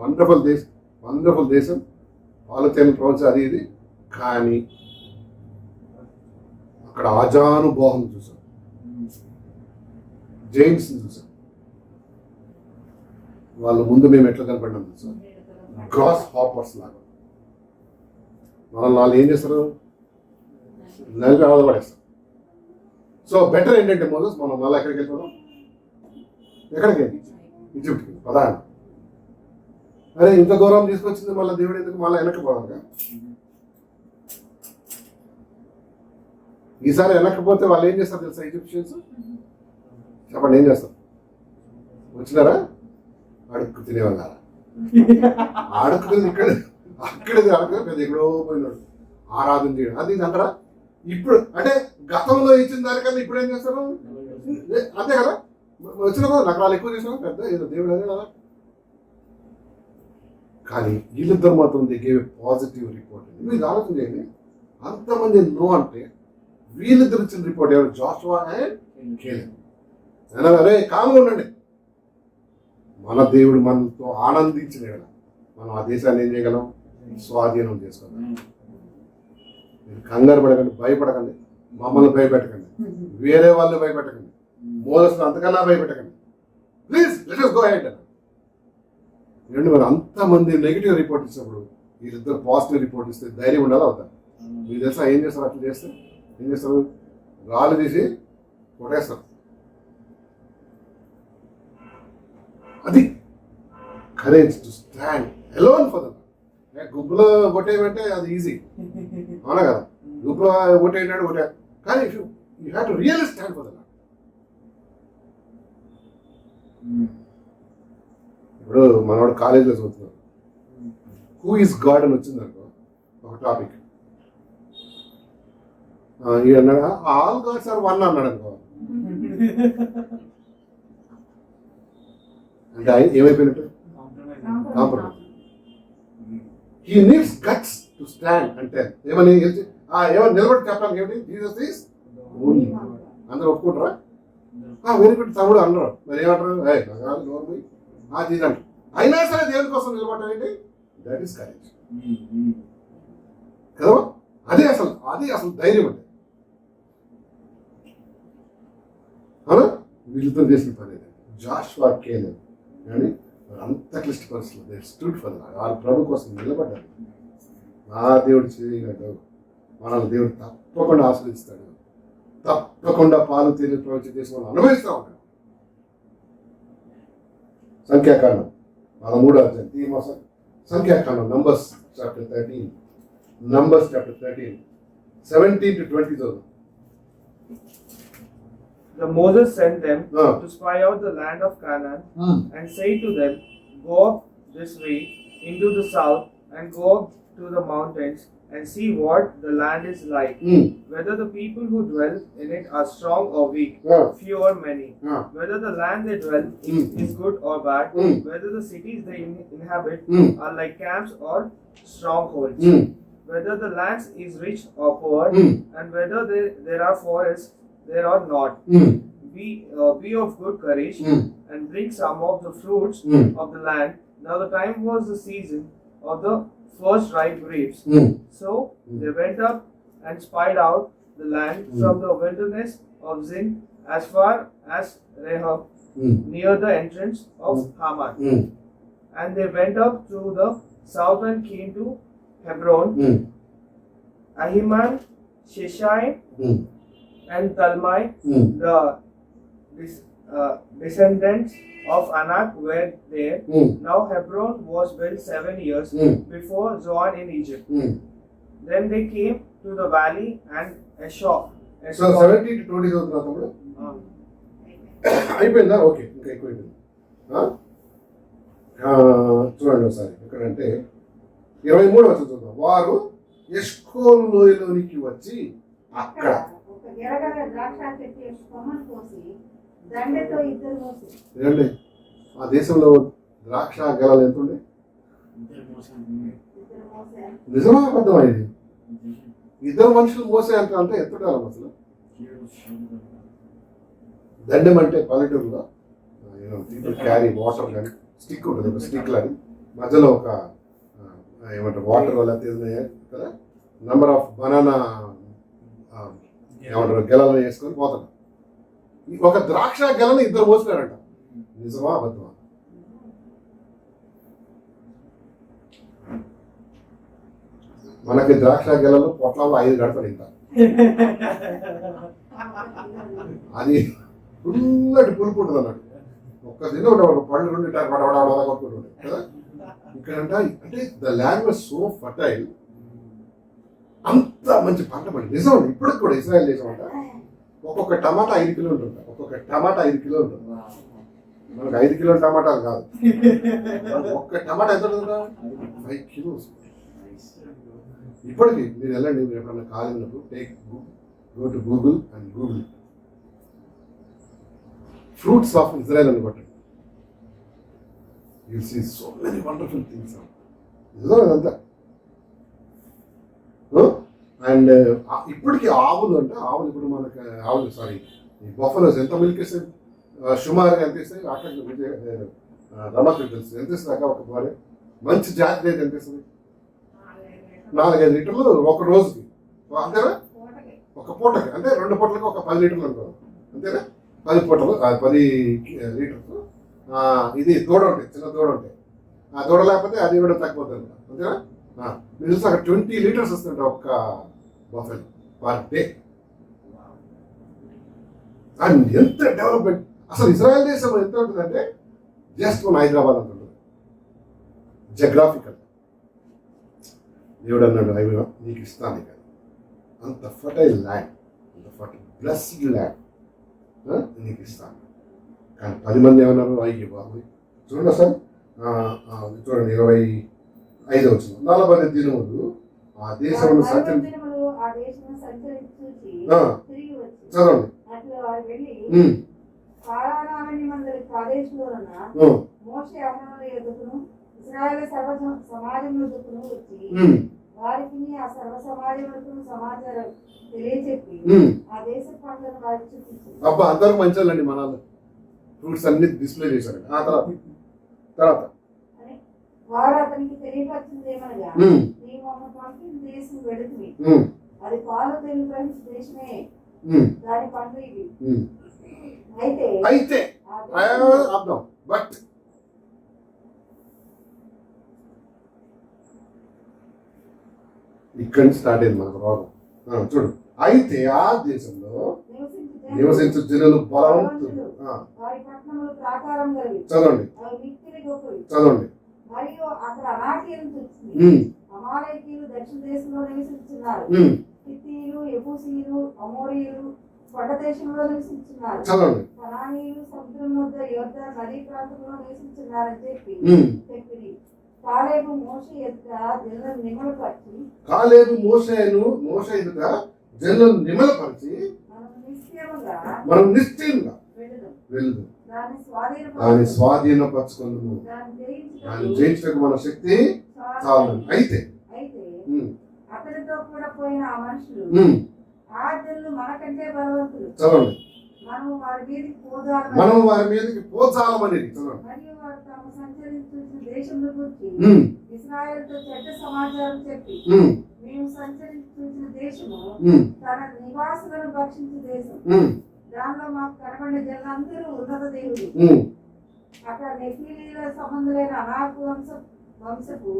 A: వండర్ఫుల్ దేశం, పాలు తేనెలు ప్రపంచం, అది ఇది. కానీ అక్కడ ఆజానుబాహుని చూసాం, జైంట్స్ని చూసాం. వాళ్ళు ముందు మేము ఎట్లా కనపడినాం చూసాం? గ్రాస్ హాపర్స్ లాగా. వాళ్ళు ఏం చేస్తారు? నలిపి ఆడపడేస్తారు. సో బెటర్ ఏంటంటే మోసెస్ మనం మళ్ళీ ఎక్కడికి వెళ్ళిపోదాం? ఎక్కడికి? ఈజిప్ట్కి. ప్రధాన అరే ఇంత దూరం తీసుకొచ్చింది మళ్ళీ దేవుడు ఎందుకు మళ్ళీ వెనక్కిపోదాం? ఈసారి వెనక్కిపోతే వాళ్ళు ఏం చేస్తారు తెలుసా? ఈజిప్షియన్స్ చెప్పండి, ఏం చేస్తారు? వచ్చినారా? అడుక్కు తినేవాళ్ళ. అడుక్కునేది అక్కడది పెద్ద ఎక్కడో పోయినాడు ఆరాధన చేయడం, అది ఇది అంటారా? ఇప్పుడు అంటే గతంలో ఇచ్చిన దానికన్నా ఇప్పుడు ఏం చేస్తారు? అంతే కదా. వచ్చిన రకరాలు ఎక్కువ చేసినా పెద్ద ఏదో దేవుడు అదే కదా. కానీ వీళ్ళిద్దరు మాత్రం దిగే పాజిటివ్ రిపోర్ట్. మీరు ఆలోచన చేయండి, అంతమంది నో అంటే వీళ్ళిద్దరు ఇచ్చిన రిపోర్ట్ ఎవరు? Jashuva and Caleb. అరే కామ్గా ఉండండి, మన దేవుడు మనతో ఆనందించిన మనం ఆ దేశాన్ని ఏం చేయగలం? స్వాధీనం చేసుకోగలం. మీరు కంగారు పడకండి, భయపడకండి, మమ్మల్ని భయపెట్టకండి, వేరే వాళ్ళని భయపెట్టకండి, మోసెస్ను అంతకన్నా భయపెట్టకండి. Please let us go ahead. ఏంటి మరి అంతమంది నెగిటివ్ రిపోర్ట్ ఇచ్చినప్పుడు వీళ్ళిద్దరు పాజిటివ్ రిపోర్ట్ ఇస్తే ధైర్యం ఉండాలి అవుతారు. మీకు తెలుసా ఏం చేస్తారు? అట్లా చేస్తే ఏం చేస్తారు? రాళ్ళు తీసి కొట్టేస్తారు. అది courage to stand alone for them. గుంపులో కొట్టేయమంటే అది ఈజీ, అవునా కదా? గుంపులో కొట్టేయనాడు కొట్టే. కానీ you have to really stand for them. ఇప్పుడు మనవాడు కాలేజీలో చదువుతున్నాడు, హూ ఈజ్ గాడ్ అని వచ్చింది అనుకో ఒక టాపిక్, ఈ అన్నాడు ఆల్ గాడ్స్ ఆర్ వన్ అన్నాడు అనుకో, అంటే ఏమైపోయినట్టు? Compromise. He needs guts to stand. అంటే ఏమని నిలబడి చెప్పడానికి ఏమిటి? Jesus is only. అందరూ ఒప్పుకుంటారా? వెరీ గుడ్ తమ్ముడు అన్నారు. మరి ఏమంటారు? నోర్మి అంటారు. అయినా సరే దేవుని కోసం నిలబడటం ఏంటి? దట్ ఈస్ కరేజ్ కదా. అదే అసలు ధైర్యం అంటే. అవునా? వీళ్ళతో చేసిన పని జాషువా కేలెబ్ కానీ అంత క్లిష్ట పరిస్థితులు దే స్టూడ్ ఫర్ దట్. వాళ్ళ ప్రభు కోసం నిలబడ్డారు. నా దేవుడు చేయగలడు, మనల్ని దేవుడు తప్పకుండా ఆస్వాదిస్తాడు, తప్పకుండా పాలు తేనె ప్రవచన చేసి మనం అనుభవిస్తూ ఉంటాం. సంఖ్యాకాండం 13వ అధ్యాయం, సంఖ్యాకాండం numbers chapter 13, 17 to 20.
D: The Moses sent them to spy out the land of Canaan and say to them, go up this way into the south and go up to the mountains and see what the land is like, whether the people who dwell in it are strong or weak, few or many, whether the land they dwell in is good or bad, whether the cities they inhabit are like camps or strongholds, whether the land is rich or poor, and whether there are forests there or not. Be of good courage and bring some of the fruits of the land. Now the time was the season of the first ripe grapes. So they went up and spied out the land from the wilderness of Zin as far as Rehob, near the entrance of Haman. And they went up to the south and came to Hebron, Ahiman, Sheshai, and Talmai, the descendants of Anak were there. Now Hebron was built 7 years before Zoan in Egypt. Then they came to the valley and
A: so 70 to 20 చదువుతున్నా తమ్ముడు అయిపోయిందా? Okay, ఇంకా ఎక్కువైపోయింది. చూడండి ఒకసారి ఎక్కడంటే 23 వచ్చి చూద్దాం. వారు ఎష్కోలు లోయలోనికి వచ్చి అక్కడ
C: ఒక ఎరగల ద్రాక్ష చెట్టు యొక్క కొమ్మను కోసి దండతో ఇద్దరు మోసి.
A: ఏంటండి ఆ దేశంలో ద్రాక్ష గెలలు ఎంత ఉండే?
C: ఇద్దరు మోసారు.
A: నిజమా అబద్ధమా ఇది? ఇద్దరు మనుషులు మోసే అంటే ఎంత కాలం అసలు? దండం అంటే పల్లెటూరులో క్యారీ వాటర్ కానీ స్టిక్ ఉంటుంది, ఒక స్టిక్ లాగా మధ్యలో ఒక ఏమంటారు వాటర్ వల్ల తీసినాయి కదా, నంబర్ ఆఫ్ బనానా ఏమంటారు గెలలు వేసుకొని పోతాడు. ఒక ద్రాక్ష గెలని ఇద్దరు మోసినారంట. నిజమా అబద్ధమా? మనకి ద్రాక్ష గెలలు పొట్లాలు 5 గడపలు ఇంకా అది ఫుల్లటి పులుపు ఉంటుంది అన్నట్టు. ఒక్క దిన ఒక పళ్ళు 2 కొట్టుకుంటుండే కదా. ఇక్కడ అంటే the land was so fertile, అంత మంచి పంట పండి. నిజం ఇప్పటికి కూడా ఇజ్రాయెల్ దేశం అంట ఒక్కొక్క టమాటా 5 కిలో ఉంటుంది. ఒక్కొక్క టమాటా 5 కిలో ఉంటుంది. మనకు 5 కిలో టమాటాలు కాదు, ఒక్క టమాటా ఎంత ఉంటుందా? 5 కిలోస్. ఇప్పటికీ మీరు వెళ్ళండి, మీరు ఎప్పుడన్నా ఖాళీ ఉన్నప్పుడు go to Google and Google fruits of Israel అని కొట్టండి. You see so many wonderful things. నిజం అదంతా. అండ్ ఇప్పటికీ ఆవులు అంటే ఆవులు ఇప్పుడు మనకి ఆవులు సారీ ఈ బఫలోస్ ఎంత మిల్క్ ఇస్తాయి? సుమారుగా ఎంత ఇస్తాయి? అక్కడ రమకు తెలుసు ఎంత ఇస్తుంది ఒక బాడీ. మంచి జాతి అయితే ఎంత ఇస్తుంది? 4-5 లీటర్లు ఒక రోజుకి, అంతేనా? ఒక పూటకి అంటే 2 పూటలకు ఒక 10 లీటర్లు అనుకోవాలి, అంతేనా? 10 పూటలు 10 లీటర్లు. ఇది దూడ ఉంటాయి, చిన్న దూడ ఉంటాయి. ఆ దూడ లేకపోతే అది కూడా తగ్గిపోతుంది, అంతేనా? మీరు చూస్తే అక్కడ 20 లీటర్స్ వస్తుంటాయి ఒక్క బఫెల్ పర్ డే. అండ్ ఎంత డెవలప్మెంట్ అసలు ఇజ్రాయెల్ దేశం ఎంత ఉంటుందంటే జస్ట్ మన హైదరాబాద్ అంత ఉంటుంది జగ్రాఫికల్. దేవుడు అన్నాడు అవి నీకు ఇస్తాను కదా, అంత ఫర్టైల్ ల్యాండ్, అంత ఫర్టైల్ బ్లెస్డ్ ల్యాండ్ నీకు ఇస్తాను. కానీ 10 మంది ఏమన్నారు? అయ్యి బాబు చూడండి సార్, చూడండి 25 వచ్చింది. 40 దినములు ఆ దేశంలో చదవండి.
C: వారికి ఆ సర్వ సమాజములకు సమాచారం తెలియచెప్పి ఆ దేశ పంటలను వారికి చూపించింది.
A: అబ్బా అందరూ మంచి మన ఫ్రూట్స్ అన్ని డిస్ప్లే చేశారు. ఆ తర్వాత
C: వారు అతనికి తెలియపరిచింది ఏమనగా, నీవు మమ్మల్ని పంపిన దేశం వెళుతుంది, అది పాలు తెలుగు ప్రవేశ దేశమే, దాని పండు ఇవి.
A: అయితే అర్థం బట్ ఇక్కడి నుంచి స్టార్ట్ అయింది మనకు రోగం. చూడు, అయితే ఆ దేశంలో నివసించు జనులు బలవంతులు. చదవండి చదవండి.
C: మరియు అక్కడ అనాకీయులు చూస్తుంది, అమాలేకీయులు దక్షిణ దేశంలో నివసించున్నారు, హిత్తీయులు, యెబూసీయులు, అమోరీయులు కొండ దేశంలో నివసించున్నారు, కనానీయులు సముద్రం వద్ద యోర్దాను నదీ ప్రాంతంలో నివసించున్నారని చెప్పి కాలేబు మోషే ఎదుట జనులను నిమలపరిచి
A: జనులను నిమలపరిచి మనం నిశ్చయంగా వెళ్ళు, దాన్ని స్వాధీనపరచుకున్నాము, దాన్ని జయించడానికి మన శక్తి చాలు. అయితే
C: అతనితో కూడా పోయిన ఆ మనుషులు ఆ జనులు మనకంటే బలవంతులు,
A: చదవండి,
C: మనం వారి మీదకి పోదామని
A: మనం వారి మీదకి పోచాలమనేది చదవండి.
C: మరియు వారు తాము సంచరించిన దేశంలో గురించి
A: ఉమ్,
C: ఇశ్రాయేలుతో చెడ్డ సమాచారం చెప్పి
A: ఉమ్,
C: మేము సంచరించిన దేశము
A: ఉమ్,
C: తన నివాసులను భక్షించే దేశం,
A: ఉమ్,
C: దానిలో మాకు కనబడిన జనులందరూ ఉన్నత దేవుడు.
A: ఉమ్.
C: అక్కడ నెఫీలీల సంబంధులైన అనాకు వంశపు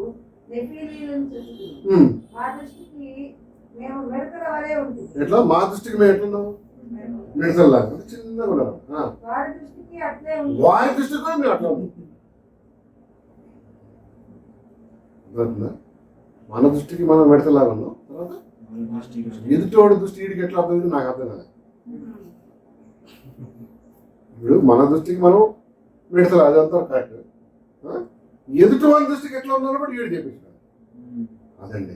C: నెఫీలీలను చూసి
A: ఉమ్.
C: మా దృష్టికి మేము మిడతల వలె ఉంటుంది.
A: ఎట్లా మా దృష్టికి మేము ఎట్లున్నాం? మిడతల్లాగా అంటే చిన్నగా ఉన్నారు.
C: వారి దృష్టికి అట్లే ఉంది.
A: వారి దృష్టికి కూడా మేము అట్లా ఉన్నాం. అర్థమవుతుందా? మన దృష్టికి మనం మిడతలాగా ఉన్నాం. తర్వాత ఎదుటివాడి దృష్టి వీడికి ఎట్లా అర్థం నాకు అర్థం కాదు. ఇప్పుడు మన దృష్టికి మనం మిడతలు అదంతా కరెక్ట్. ఎదుటి వాళ్ళ దృష్టికి ఎట్లా ఉన్నారో కూడా వీడు చేపించాడు. అదండి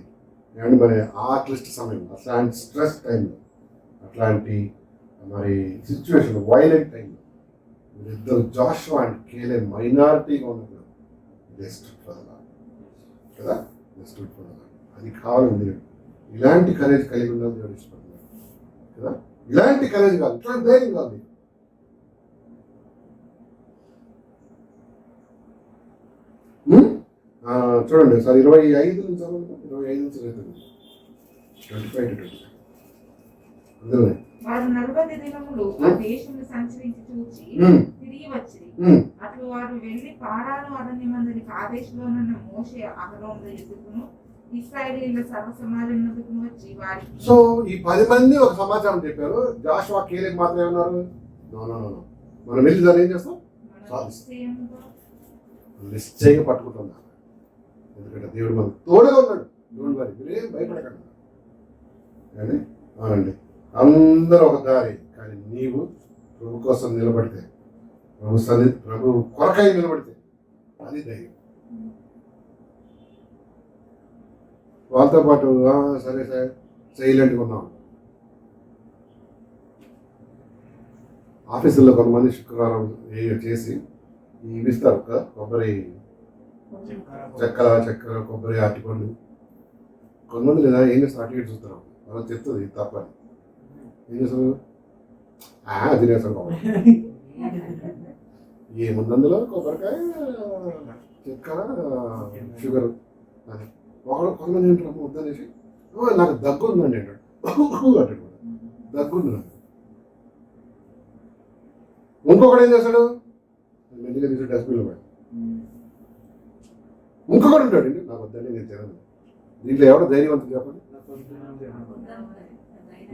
A: ఏమండి మరి ఆ క్లిష్ట సమయంలో అట్లాంటి స్ట్రెస్ టైంలో అట్లాంటి మరి సిచ్యువేషన్ వైలెంట్ టైంలో వీరిద్దరు జాషువా అండ్ కేలే మైనారిటీగా ఉన్నప్పుడు బెస్ట్ కదా, బెస్ట్ అది కావాలండి. ఇలాంటి కరేజ్ కలిగి ఉండాలి దేవుడు ఇష్టపడుతున్నాడు కదా. ఇలాంటి కరేజ్ కాదు, ఇట్లాంటి ధైర్యం కాదు. చూడండి సార్ 25 నుంచి 25 నుంచి 25 to 20 అందులోనే
E: వారు 40 దినములు ఆ దేశంలో సంచరించి చూచి తిరిగి వచ్చిరి. అట్లు వారు వెళ్లి పారాను అరణ్యమందరి కాదేశులోనున్న మోషే అహరోనుల ఎదుగును ఇశ్రాయేలీయుల సర్వ సమాజం ఎదుగును వచ్చి వారికి
A: సో ఈ 10 మంది ఒక సమాచారం చెప్పారు. జాషువా కేలేకి మాత్రం ఏమన్నారు? నో మనం వెళ్ళి దాన్ని ఏం చేస్తాం? నిశ్చయంగా పట్టుకుంటున్నాం. ఎందుకంటే దేవుడు మనకు తోడుగా ఉన్నాడు. దేవుడు వారి మీరేం భయపడకండి. కానీ అవునండి అందరూ ఒక దారి, కానీ నీవు ప్రభు కోసం నిలబడితే, ప్రభు కొరకాయ నిలబడితే అది ధైర్యం. వాళ్ళతో పాటు సరే సైలెంట్గా ఉన్నాం. ఆఫీసుల్లో కొంతమంది శుక్రవారం చేసి ఇవి ఇస్తారు కదా, కొబ్బరి చక్కెర కొబ్బరి అరటిపండు. కొంతమంది లేదా ఏం చేస్తారు, అటు ఇటు చూస్తున్నాం. అలా చెప్తుంది తప్పని ఏం చేస్తారు, తినేస్తాం కాబట్టి ఏముంది అందులో కొబ్బరికాయ చక్కెర షుగర్ అని. కొంతమంది ఏంటంటే వద్దనేసి నాకు దగ్గు ఉందండి అంటాడు. దగ్గుంది నాకు. ఇంకొకటి ఏం చేస్తాడు, మెల్లిగా తీసి డస్ట్బిన్లో పోయాడు. ఇంకొకటి ఉంటాడండి, నాకు వద్దండి నేను తినను. దీంట్లో ఎవడో ధైర్యవంతులు చెప్పండి.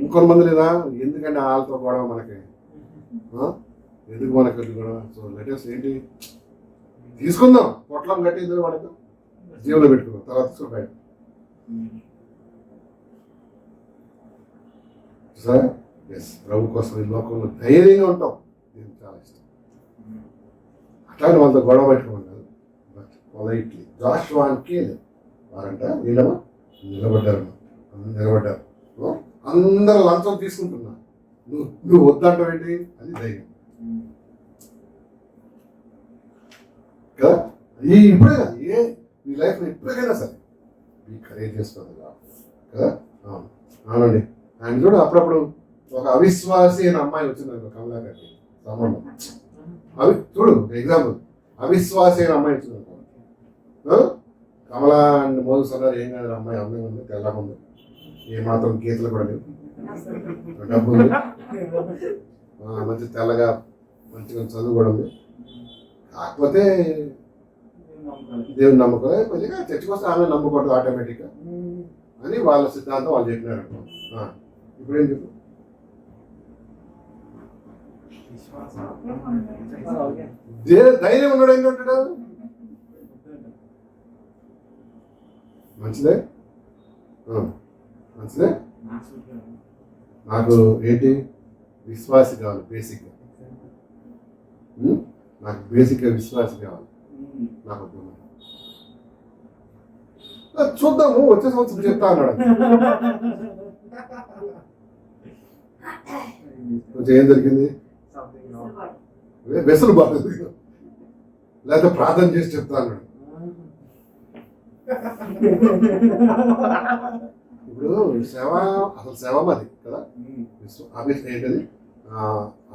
A: ఇంకొంతమంది లేదా ఎందుకంటే వాళ్ళతో గొడవ మనకి, ఎందుకు మనకి గొడవ. సో లెటర్స్ ఏంటి తీసుకుందాం, పొట్లం కట్టిందో మనకు జీవంలో పెట్టుకుందాం, తర్వాత బయట. సార్ ఎస్, ప్రభు కోసం ఈ లోకంలో ధైర్యంగా ఉంటాం. దీనికి చాలా ఇష్టం. అట్లాంటి వాళ్ళతో గొడవ పెట్టుకోమని కాదు, బట్ పొలైట్లీ. జాషువాకి వారంట వీళ్ళమా నిలబడ్డారు. అందరూ లంచం తీసుకుంటున్నా, నువ్వు వద్దంటావేంటి, అది ధైర్యం కదా. ఇప్పుడే కాదు, నీ లైఫ్లో ఎప్పటికైనా సరే ఈ కరేజ్ చేసుకోవాలి కదా. అవునండి. ఆయన చూడు అప్పుడప్పుడు ఒక అవిశ్వాసి అయిన అమ్మాయి వచ్చింది కమలా గారికి సంబంధం. చూడు ఎగ్జాంపుల్, అవిశ్వాసి అయిన అమ్మాయి వచ్చింది. కమలా అండ్ మోదీ అన్నారు ఏం కాదు, అమ్మాయి అందంగా ఉంది, తెల్లగా ఉంది, ఏమాత్రం గీతలు కూడా లేవు, డబ్బు ఉంది, మంచి తెల్లగా మంచిగా చదువు కూడా ఉంది. కాకపోతే దేవుని నమ్మకం కొద్దిగా చర్చ కోసం ఆమె నమ్మకూడదు ఆటోమేటిక్గా అని వాళ్ళ సిద్ధాంతం వాళ్ళు చెప్పినారు. ఇప్పుడు ఏం చెప్పు, ధైర్యం ఉన్నాడు ఏంటంటాడు, మంచిదే మంచిదే. నాకు ఏంటి విశ్వాసి కావాలి, బేసిక్గా నాకు బేసిక్గా విశ్వాసి కావాలి. నాకు చూద్దాము వచ్చే సంవత్సరం చెప్తా అన్నాడు. కొంచెం ఏం జరిగింది, వెసులు బాగలేదు, లేకపోతే ప్రార్థన చేసి చెప్తా అన్నాడు. ఇప్పుడు సేవ అసలు సేవ మాది కదా. ఆఫీస్ ఏంటది,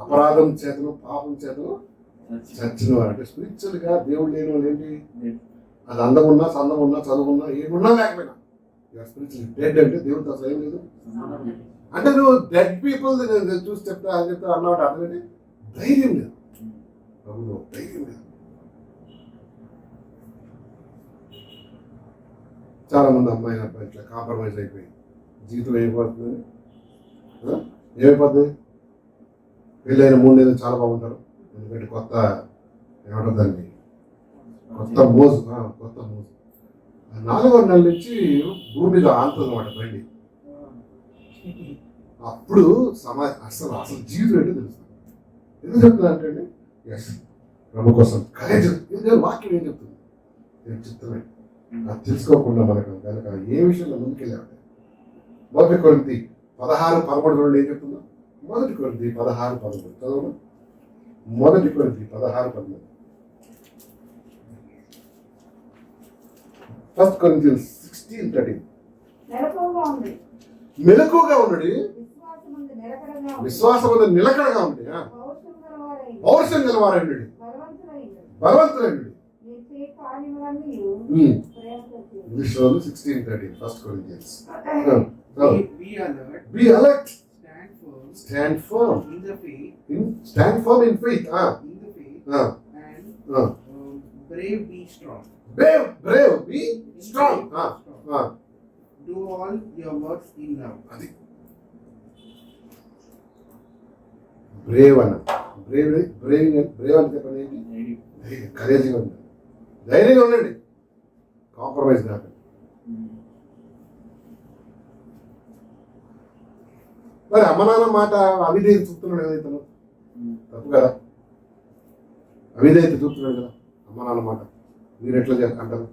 A: అపరాధం చేతను పాపం చేతను చచ్చిన వారు. అంటే స్పిరిచువల్ గా దేవుడు లేని వాళ్ళు ఏంటి? అది అందం ఉన్నా, సందం ఉన్నా, చదువు ఉన్నా, ఏమున్నా లేకపోయినా స్పిరిచువల్ డెడ్. అంటే దేవుడితో అసలు ఏం లేదు. అంటే నువ్వు డెడ్ పీపుల్ చూసి చెప్తా అని చెప్తా అన్నమాట. అర్థమేంటి? ధైర్యం లేదు. అవును, ధైర్యం లేదు. చాలా మంది అమ్మాయిలు అబ్బాయి ఇట్లా కాంప్రమైజ్ అయిపోయి జీవితం ఏమైపోతుంది? ఏమైపోతుంది? పెళ్ళైన 3 నెలలు చాలా బాగుంటారు. ఎందుకంటే కొత్త ఏమంటారు దాన్ని, కొత్త మోజు. 4వ నెల నుంచి భూమి మీద ఆంతుంది అన్నమాట బండి. అప్పుడు అసలు జీవితం ఏంటో తెలుస్తుంది. ఎందుకు చెప్తున్నా అంటే ఎస్ ప్రభు కోసం కరేజ్. వాక్యం ఏం చెప్తుంది? నేను చెప్తున్నాను. అది తెలుసుకోకుండా మనకు కనుక ఏ విషయంలో ముందుకెళ్ళామంటే 1 కొరింథీ 16:13 ఏం చెప్తుందో? 1 కొరింథీ 16:13 చదవను. 1 కొరింథీ 16:13. 1 Corinthians 16:13.
C: మెలకువగా ఉంది,
A: మెలకువగా ఉన్నది,
C: విశ్వాసమందు నిలకడగా ఉంది,
A: విశ్వాసమందు నిలకడగా ఉంది,
C: పౌరుషం గలవారై
A: పౌరుషం గలవారండి,
C: బలవంతులైన
A: బలవంతులండి.
C: మీ చేయి కార్యములన్నీ ప్రేమతో చేయుడి.
A: English 16:13. 1 Corinthians.
B: Be alert,
A: Be alert,
B: stand firm
A: stand firm
B: in the faith,
A: stand firm in faith.
B: in the faith, and brave, be strong.
A: Brave, be strong.
B: Do all your works in love.
A: అది Brave అన్న. Brave అంటే చెప్పండి ఏంటి? కరేజ్గా ఉండండి, ధైర్యంగా ఉండండి, compromise కాకండి. మరి అమ్మ నాన్న మాట అవిధేయత చూపుతున్నాడు కదా ఇతను, తప్పు కదా? అవిధేయత చూపుతున్నాడు కదా అమ్మ నాన్న మాట. మీరు ఎట్లా అంటారు?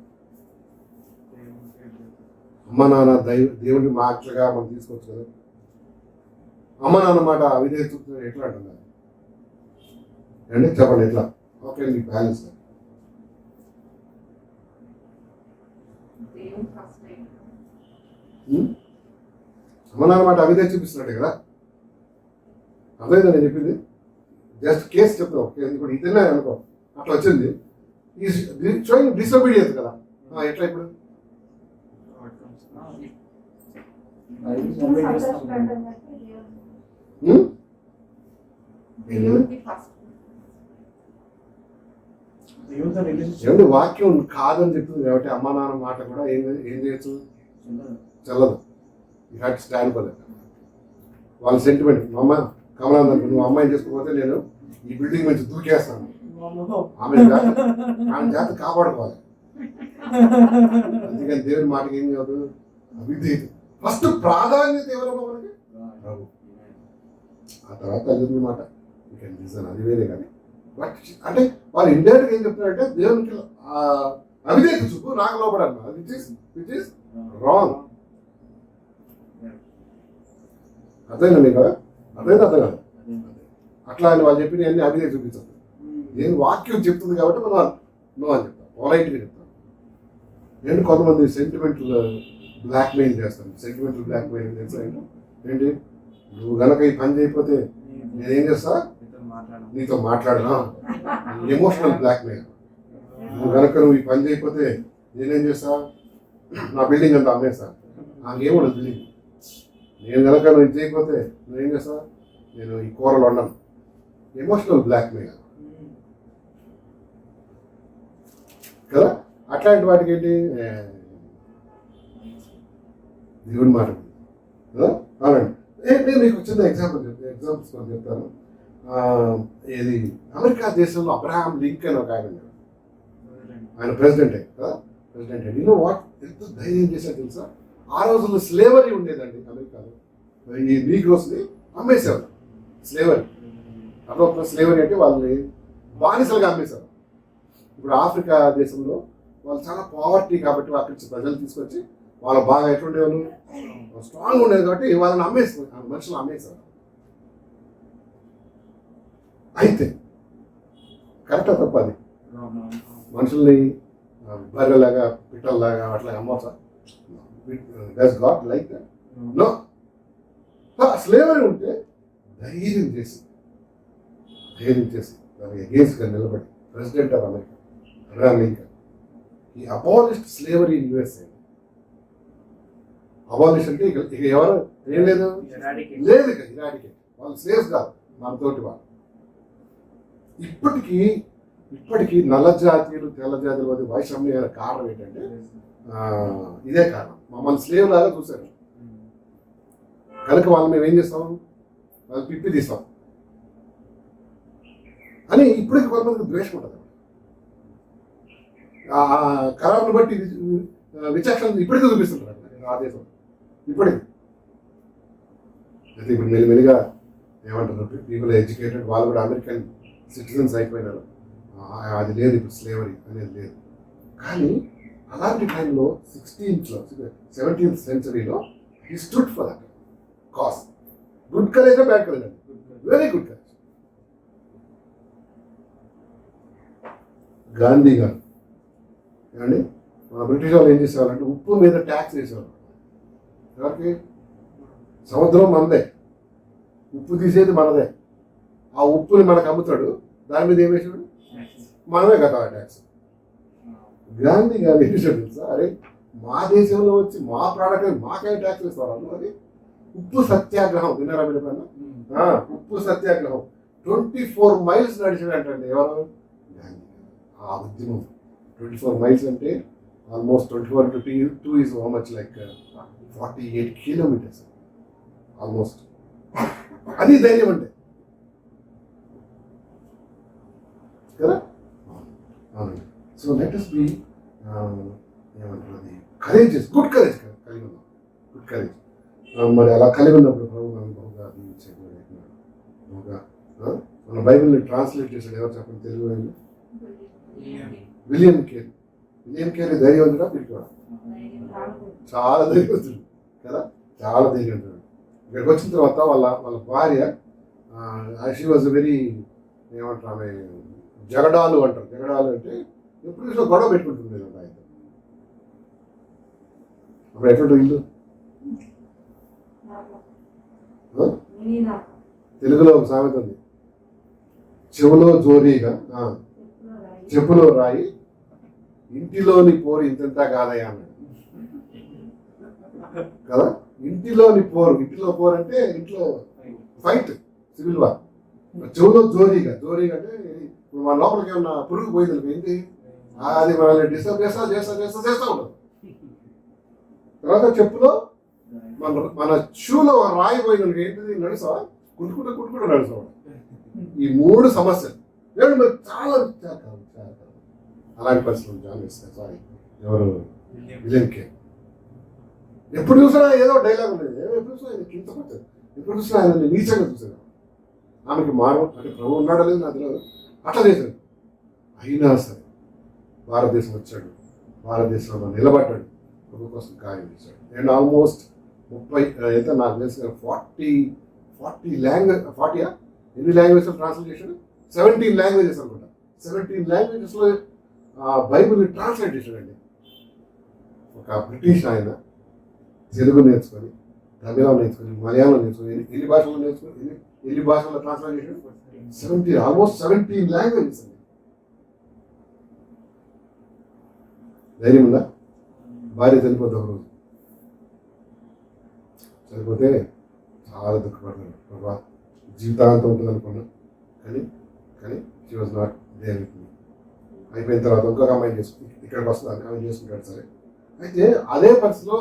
A: అమ్మ నాన్న దేవుని మాటలుగా మనం తీసుకోవచ్చు కదా. అమ్మ నాన్న మాట అవిధేయత చూపుతున్నాడు ఎట్లా అంటున్నారు అండి? చెప్పండి ఎట్లా? ఓకే, మీకు బ్యాలెన్స్.
E: దేవుని ఫస్ట్ టైం
A: అమ్మ నాన్న మాట అవిధేయత చూపిస్తున్నాడు కదా. అర్థమైందా నేను చెప్పింది? జస్ట్ కేసు చెప్తాం. ఇప్పుడు ఇతనే అనుకో అట్లా వచ్చింది, షోయింగ్ డిసొబీడియన్స్ కదా. ఎట్లా ఇప్పుడు?
C: సంతోషపడడం బట్టి దేవుడు
E: దేవునికి ఫస్ట్.
A: ఏమంటే వాక్యం కాదని చెప్తుంది కాబట్టి అమ్మ నాన్న మాట కూడా ఏం చేయొచ్చు? చల్లదు. You have to stand for that. వాళ్ళ సెంటిమెంట్. మా అమ్మ కమలాందర్, నువ్వు అమ్మాయిని చేసుకోకపోతే నేను ఈ బిల్డింగ్ నుంచి దూకేస్తాను, ఆమె జాతి కాపాడుకోవాలి. అందుకని దేవుని మాటకి ఏం కాదు, అవిధేయత. ఫస్ట్ ప్రాధాన్యత ఎవరమ్మా మనకి? ప్రభు. ఆ తర్వాత తల్లిదండ్రుల మాట అది వేరే. కానీ బట్ అంటే వాళ్ళు ఇండైరెక్ట్ ఏం చెప్తున్నారంటే దేవునికి అవిధేయత చూపు, నాకు లోపడాలి. Which is wrong. అర్థమైందా మీకు? అర్థమైంది అర్థం కాదు. అట్లా అని వాళ్ళు చెప్పిన అన్ని అవిధేయత చూపించారు. నేను వాక్యం చెప్తుంది కాబట్టి మనం నో అని చెప్తాను, పొలైట్గా చెప్తాను. నేను కొంతమంది సెంటిమెంటల్ బ్లాక్మెయిల్ చేస్తాను. సెంటిమెంటల్ బ్లాక్మెయిల్ తెలుసా ఏంటి? నువ్వు గనక ఈ పని చేయకపోతే నేనేం చేస్తా? నీతో మాట్లాడనా? Emotional blackmail. నువ్వు ఈ పని చేయకపోతే నేనేం చేస్తా? నా బిల్డింగ్ అంతా అమ్మేస్తా. నాకేమో బిల్డింగ్. నేను నువ్వు ఇది చేయకపోతే నువ్వేం చేస్తా? నేను ఈ కూరలు వండను. ఎమోషనల్ బ్లాక్మెయిల్ కదా. అట్లాంటి వాటికి ఏంటి? దేవుని మాట అవునండి. నేను మీకు చిన్న ఎగ్జాంపుల్స్ కొన్ని చెప్తాను. ఏది అమెరికా దేశంలో అబ్రహాం లింకన్ ఒక ఆయన ఉన్నాడు. ఆయన ప్రెసిడెంట్ కదా. ప్రెసిడెంట్ అండి. వాట్ ఎంత ధైర్యం చేశారు తెలుసా? ఆ రోజుల్లో స్లేవరీ ఉండేదండి అమెరికాలో. ఈ నీగ్రోస్ని అమ్మేశారు. స్లేవరీ అప్పుడు స్లేవరీ అంటే వాళ్ళని బానిసలుగా అమ్మేశారు. ఇప్పుడు ఆఫ్రికా దేశంలో వాళ్ళు చాలా పావర్టీ కాబట్టి అక్కడి నుంచి ప్రజలు తీసుకొచ్చి వాళ్ళు బాగా ఎట్లుండేవాళ్ళు, స్ట్రాంగ్ ఉండేది కాబట్టి వాళ్ళని అమ్మేస్తారు, మనుషులు అమ్మేశారు. అయితే కరెక్టా తప్ప? అది మనుషుల్ని బర్రెలాగా పిట్టల్లాగా అట్లా అమ్మవచ్చా? Does God like that? No. Slavery ఉంటే ధైర్యం చేసి ధైర్యం చేసి దానికి అగేన్స్ట్గా నిలబడి president of America Abraham Lincoln ఈ abolished slavery in USA. Abolish అంటే ఇక ఎవరు ఏం లేదు
D: Eradicate.
A: లేదు, ఇక ఇరాడికేట్. వాళ్ళు స్లేవ్స్ కాదు, మనతోటి వాళ్ళు. ఇప్పటికీ నల్ల జాతీయులు తెల్ల జాతీయుల మధ్య వైషమ్య కారణం ఏంటంటే ఇదే కారణం. మమ్మల్ని స్లేవ్ లాగా చూశారు కనుక వాళ్ళు మేము ఏం చేస్తాం, వాళ్ళు పిప్పి తీస్తాం అని ఇప్పటికి కొంతమందికి ద్వేషం ఉంటుంది. ఆ కరారును బట్టి విచక్షణ ఇప్పటికీ చూపిస్తుంటారు ఆ దేశం ఇప్పటికి. అయితే ఇప్పుడు మెల్లిమెల్లిగా ఏమంటారు, పీపుల్ ఎడ్యుకేటెడ్, వాళ్ళు కూడా అమెరికన్ సిటిజన్స్ అయిపోయినారు. అది లేదు, ఇప్పుడు స్లేవరీ అనేది లేదు. కానీ అలాంటి టైంలో 17th సెంచరీలో he stood for that cause. Good courage bad courage అండి, వెరీ గుడ్ కరేజ్. గాంధీ గారు ఏమండి, మన బ్రిటిష్ వాళ్ళు ఏం చేసేవాళ్ళంటే ఉప్పు మీద ట్యాక్స్ వేసేవాళ్ళు. ఎవరికి? సముద్రం మనదే, ఉప్పు తీసేది మనదే. ఆ ఉప్పుని మనకు అమ్ముతాడు, దాని మీద ఏం వేసాడు, మనమే కట్టాలి ట్యాక్స్. గాంధీ గారు ఏం చేశాడు తెలుసా, అరే మా దేశంలో వచ్చి మా ప్రోడక్ట్ మాకే ట్యాక్స్ వేస్తారు. అది ఉప్పు సత్యాగ్రహం విన్నారా మీరు ఎప్పుడన్నా? ఉప్పు సత్యాగ్రహం 24 మైల్స్ నడిచాడంటండి. ఎవరు? గాంధీ. ఆ ఉద్యమం 24 మైల్స్ అంటే almost 24 to 2 is how much, like 48 kilometers almost. అది ధైర్యం అంటే కదా. అవునండి. సో లెట్ us be ఏమంటారు, అది కరేజెస్, గుడ్ కరేజ్ కలిగి ఉన్నాం, గుడ్ కరేజ్. మరి అలా కలిగి ఉన్నప్పుడు ప్రభు మనం బహుగా బహుగా మన బైబిల్ని ట్రాన్స్లేట్ చేశాడు. ఎవరు చెప్పండి తెలుగు ఆయన? William Carey. విలియం కేరీ ధైర్యవంతుడా? పిరికివాడా? చాలా ధైర్యవంతుడు కదా, చాలా ధైర్యవంతుడు. ఇక్కడికి వచ్చిన తర్వాత వాళ్ళ భార్య షీ వాజ్ వెరీ ఏమంటారు, ఆమె జగడాలు అంటారు. జగడాలు అంటే ఎప్పుడు గొడవ పెట్టుకుంటుంది ఆయన. అప్పుడు ఎట్లా ఇల్లు తెలుగులో ఒక సామెత ఉంది, చెవులో జోరీగా చెప్పులో రాయి, ఇంటిలోని పోరు ఇంత కాదయా అన్నాడు కదా. ఇంటిలోని పోరు అంటే ఇంట్లో ఫైట్, సివిల్ వార్. చెవులో జోరీగా అంటే ఇప్పుడు మన లోపలికి ఏమన్నా పురుగు పోయింది ఏంటి, అది మనల్ని డిస్టర్బ్ చేస్తా ఉండదు. తర్వాత చెప్పులో మన షూలో రాయి పోయింది ఏంటిది, నడుసావా, కుట్టుకుంటూ నడుసావా. ఈ 3 సమస్యలు ఏడు మరి చాలా అలాంటి పరిస్థితులు జాయిన్ చేస్తారు. సారీ, ఎవరు? William Carey. ఎప్పుడు చూసినా ఏదో డైలాగ్ ఉండేది, ఎప్పుడు చూసినా ఆయన కింద పచ్చదు, ఎప్పుడు చూసినా ఆయన నీచంగా చూసేది. ఆమెకి మారం అంటే ప్రభు ఉన్నాడో లేదు నాకు తెలియదు, అట్లా చేశాడు. అయినా సరే భారతదేశం వచ్చాడు, భారతదేశంలో నిలబడ్డాడు, ప్రభు కోసం కార్యం చేశాడు. అండ్ ఆల్మోస్ట్ 30 ఎంత నాకు తెలిసిన 40 లాంగ్వేజ్, 40 ఎన్ని లాంగ్వేజ్ ట్రాన్స్లేట్ చేశాడు? 17 లాంగ్వేజెస్ అనుకుంటా. 17 లాంగ్వేజెస్లో బైబిల్ని ట్రాన్స్లేట్ చేశాడండి. ఒక బ్రిటిష్ ఆయన తెలుగు నేర్చుకొని, తమిళం నేర్చుకొని, మలయాళం నేర్చుకొని, ఎన్ని భాషల్లో నేర్చుకొని, ఎన్ని భాషల్లో ట్రాన్స్లేట్ చేశాడు? ఆల్మోస్ట్ 17 లాంగ్వేజెస్ అండి. ధైర్యం ఉందా? భార్య చనిపోతే ఒక రోజు చనిపోతే చాలా దుఃఖపడ్డాను. ప్రభా జీవితాంతం ఉంటుంది అనుకున్నా, కానీ she was not there with me. అయిపోయిన తర్వాత ఇంకొక అమ్మాయి ఇక్కడికి వస్తుంది, ఆమె చేసుకుంటాడు. సరే, అయితే అదే పరిస్థితిలో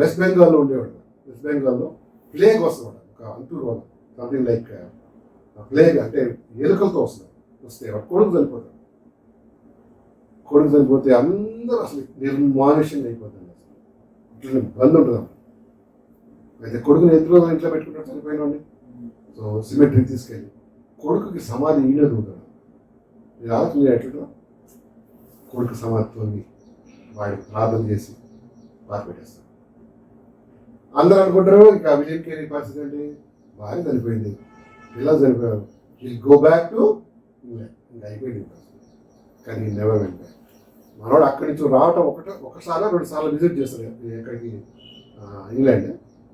A: వెస్ట్ బెంగాల్లో ఉండేవాడు. వెస్ట్ బెంగాల్లో ప్లేగ్ వస్తుంది, ఒక అంటూరు రోగం, సంథింగ్ లైక్ ప్లేగ్ అంటే ఎలుకలతో వస్తే కొడుకు చనిపోతాడు. కొడుకు చనిపోతే అందరూ అసలు నిర్మానుష్యంగా అయిపోతుంది. ఇట్లా బంద్ ఉంటుంది అప్పుడు. అయితే కొడుకుని ఎంత రోజులు ఇంట్లో పెట్టుకుంటాడు చనిపోయిన వాడిని. సో సిమెట్రీ తీసుకెళ్ళి కొడుకుకి సమాధి ఈయనది ఉంటాడు. ఇది ఆలోచన ఎట్లా, కొడుకు సమాధితో వాడికి ప్రార్థన చేసి బాధ పెట్టేస్తాడు. అందరూ అనుకుంటారు ఇక విలియం కేరీ పరిస్థితి ఏంటి, భార్య చనిపోయింది, పిల్లలు చనిపోయారు, will go back to England, ఇంకా అయిపోయింది. కానీ నెవర్ వెంట్ బ్యాక్. మనవాడు అక్కడి నుంచి రావటం ఒకసారి 2 సార్లు విజిట్ చేస్తారు ఎక్కడికి, ఇంగ్లాండ్.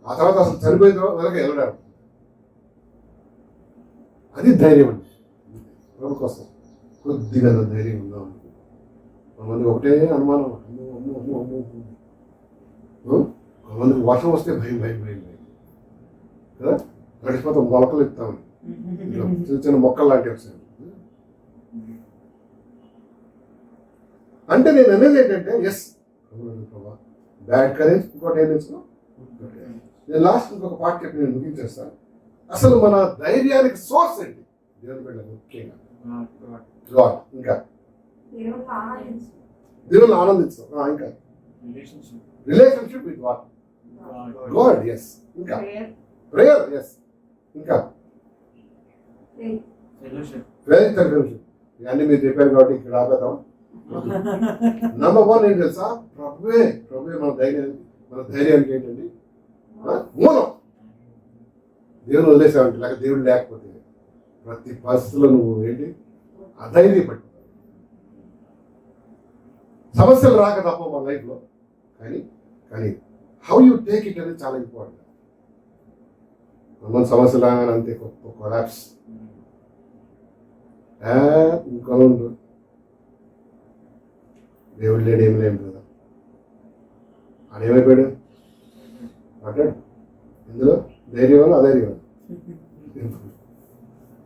A: ఆ తర్వాత అసలు చనిపోయిన వెనక వెళ్ళడాడు. అది ధైర్యం అండి. ప్రభు కోసం కొద్దిగా ధైర్యం ఉందాం అనుకో. కొంతమంది ఒకటే అనుమానం, అమ్మో అమ్మో అమ్మో అమ్మో అమ్మో. కొంతమందికి వర్షం వస్తే భయం భయం భయం భయం కదా, గడిచిపోతాం మొలకలు ఇస్తామని చిన్న చిన్న మొక్కలు లాంటివి వస్తాయి. అంటే నేను అనేది ఏంటంటే ఎస్ ప్రభా బ్యాడ్ కరేజ్, ఇంకోటి ఏం తెలుసుకో. నేను లాస్ట్ ఇంకొక పాట చెప్పి నేను ముగించేస్తాను. అసలు మన ధైర్యానికి సోర్స్ ఏంటి? దేవుని బిడ్డ ముఖ్యంగా గాడ్. ఇంకా
C: దేవుడు ఆనందించు.
A: దేవుని ఆనందించడం. ఇంకా relationship with what? God. Yes. ఇంకా ప్రేయర్. ఎస్. ఇంకా ఫెయిత్ అండ్ ఫెలోషిప్. ఇవన్నీ మీరు చెప్పారు కాబట్టి ఇక్కడ ఆపేద్దాం. నంబర్ 1 ఏం తెలుసా? ప్రభువే మన ధైర్యానికి ఏంటండి మూలం. దేవుని వదిలేసావంటే, లేక దేవుడు లేకపోతే ప్రతి పరిస్థితుల్లో నువ్వు ఏంటి అధైర్యపడి సమస్యలు రాక తప్ప మన లైఫ్లో. కానీ హౌ యూ టేక్ ఇట్ అనేది చాలా ఇంపార్టెంట్. మన సమస్యలు రాగానే అంతే కొలాప్స్ ఇంకొండు దేవుడు లేడు, ఏం లేము కదా. ఆడేమైపోయాడు అంటాడు. ఇందులో ధైర్యం వల్ల అధైర్యం.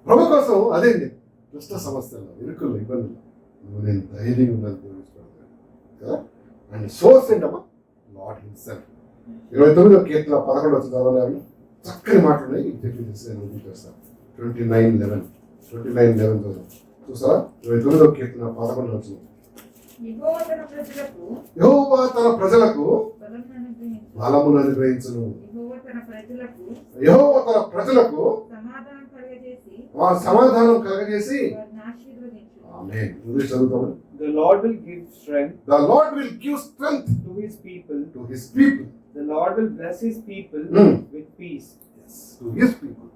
A: ప్రభు కోసం అదేంటి క్లిష్ట సమస్యల్లో, ఇరుకుల్లో, ఇబ్బందులు నువ్వు నేను ధైర్యం ఉందని కదా. అండ్ సోర్స్ ఏంటమ్మా? Lord himself. 29వ కీర్తన 11 చదవాలి. చక్కని మాటలు ఉన్నాయి. చేస్తాను 29:11 చదువు చూసారా? 29వ కీర్తన 11
E: యెహోవా తన ప్రజలకు
A: యెహోవా తన ప్రజలకు బలమును అనుగ్రహించును. యెహోవా తన ప్రజలకు సమాధానం కలగజేసి ఆమేన్. ఇంగ్లీష్ చదువుతాము.
D: The Lord will give strength.
A: The Lord will give strength
D: to his people.
A: To his people.
D: The Lord will bless his people with peace.
A: Yes. To his people.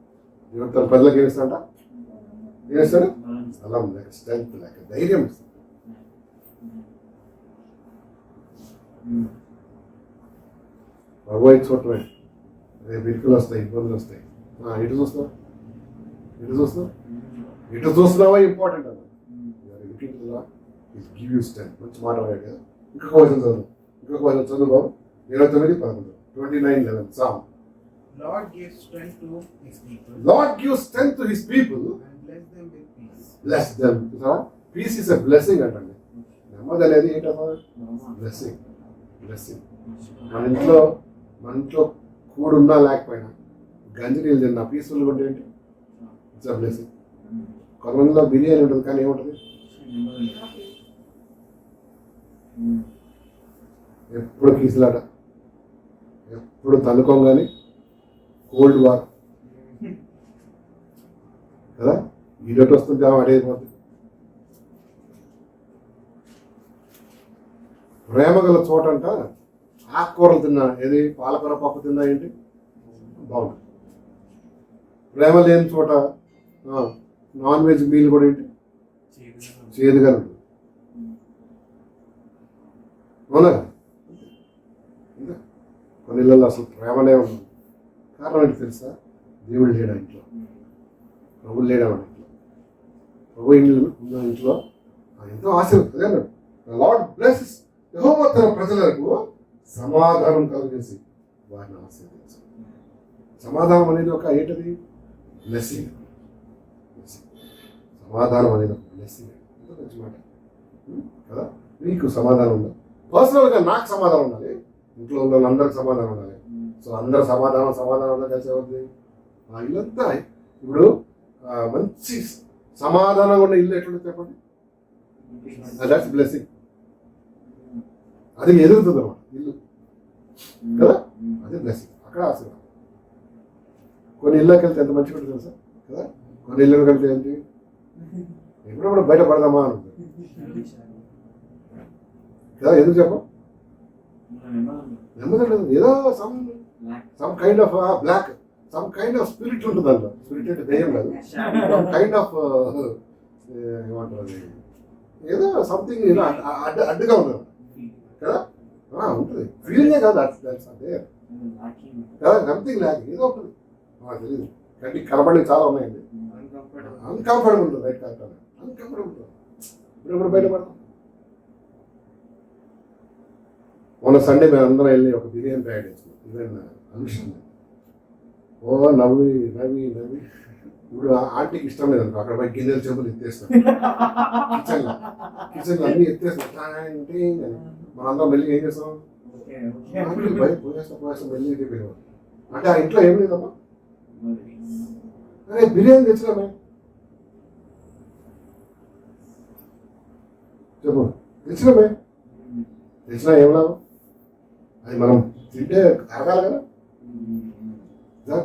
A: దేవుడు తన ప్రజలకు ఏం ఇస్తాడంట? ఏం ఇస్తాడు? బలం, లేక స్ట్రెంగ్త్, లేక ధైర్యం ఇస్తాడు. ప్రభు చూడటమే. రేపు ఇరుకులు వస్తాయి, ఇబ్బందులు వస్తాయి. ఇటు చూస్తావు, ఇటు చూస్తున్నావా ఇంపార్టెంట్ అన్న. Give you strength. మంచి మాట అన్నాడు కదా. ఇంకొక వచనం చదువు 29:11 29:11 Psalm.
B: Lord gives strength to his people.
A: Lord gives strength to his people
B: And bless them with peace.
A: Bless them. Peace is a blessing అంటండి. నెమ్మది అనేది ఏంటమ్మా? బ్లెస్సింగ్. మన ఇంట్లో కూడున్నా లేకపోయినా గంజి నీళ్ళు తిన్నా పీస్ఫుల్గా ఉంటే ఏంటి? It's a blessing. కొంతమందిలో బిర్యానీ ఉంటుంది కానీ ఏముంటుంది? ఎప్పుడు కీసులాట, ఎప్పుడు తన్నుకోగానే కోల్డ్ వార్ కదా. ఈడోటి వస్తుంటే అడైపోతుంది. ప్రేమ గల చోట అంట ఆకుకూరలు తిన్నా, ఏది పాలకూర పప్పు తిన్నా ఏంటి బాగుంటుంది. ప్రేమ లేని చోట నాన్ వెజ్ మీల్ కూడా ఏంటి చేదుగా ఉంటుంది. అవునా? కొన్ని ఇళ్ళల్లో అసలు ప్రేమనే ఉంటుంది. కారణం ఏంటి తెలుసా? దేవుడు లేడా ఇంట్లో, ప్రభువు లేడా మన ఇంట్లో. ప్రభు ఉన్న ఇంట్లో ఎంతో ఆశీర్వదిస్తుంది అన్నాడు. Lord blesses. యెహోవా తన ప్రజలకు సమాధానం కలుగజేసి వారిని ఆశీర్వదించు. సమాధానం అనేది ఒక ఏంటది? బ్లెస్సింగ్. సమాధానం అనేది ఒక బ్లెస్సింగ్. ఎంత మంచి మాట కదా. నీకు సమాధానం ఉందా? పర్సనల్గా నాకు సమాధానం ఉండాలి, ఇంట్లో ఉన్న వాళ్ళందరికి సమాధానం ఉండాలి. సో అందరు సమాధానంగా కలిసి అవుతుంది. ఆ ఇల్లంతా ఇప్పుడు మంచి సమాధానంగా ఉన్న ఇల్లు ఎట్లుంటుంది చెప్పండి? That's blessing. అది ఎదుగుతుంది అన్నమాట ఇల్లు కదా. అదే బ్లెస్సింగ్. అక్కడ ఆశీర్వాదం. కొన్ని ఇళ్ళకి వెళ్తే ఎంత మంచిగా ఉంటుంది తెలుసా కదా. కొన్ని ఇళ్ళకి వెళ్తే ఏంటి, ఎప్పుడప్పుడు బయట పడదామా అని ఉంటుంది కదా. ఎందుకు చెప్పం? నెమ్మది ఏదో some kind of block, some kind of spirit ఉంటుంది అంట. స్పిరిట్ అంటే దెయ్యం కాదు, కైండ్ ఆఫ్ ఏమంటారు అది, ఏదో సంథింగ్ ఏదో అడ్డుగా ఉంది కదా. ఉంటుంది ఫీలింగే కాదు, అదే కదా. సంథింగ్ ల్యాక్ ఏదో ఉంటుంది, తెలియదు. కంటికి కనబడి చాలా ఉన్నాయండి. అన్కంఫర్టబుల్ ఉంటుంది. Right correct. అన్కంఫర్టబుల్. ఇప్పుడు బయటపడతాం. మొన్న సండే మేము అందరం వెళ్ళి ఒక బిర్యానీ తయారు చేసుకున్నాం. ఈవెన్ అనుష్ఠ ఓ నవ్వి నవ్వి నవ్వి ఇప్పుడు ఆంటీకి ఇష్టం లేదనుకో అక్కడ పోయి గిన్నెలు చెంబులు ఎత్తేస్తాం. కిచెన్ అన్ని ఎత్తేస్తాం అంటే మనందరం వెళ్ళి ఏం చేస్తాం పోయేస్తాం వెళ్ళి చెప్పేవాడు. అంటే ఆ ఇంట్లో ఏం లేదమ్మా, అరే బిర్యానీ తెచ్చినామే చెప్పు, తెచ్చినా ఏం లాభం, అది మనం తింటే అరగాలి కదా.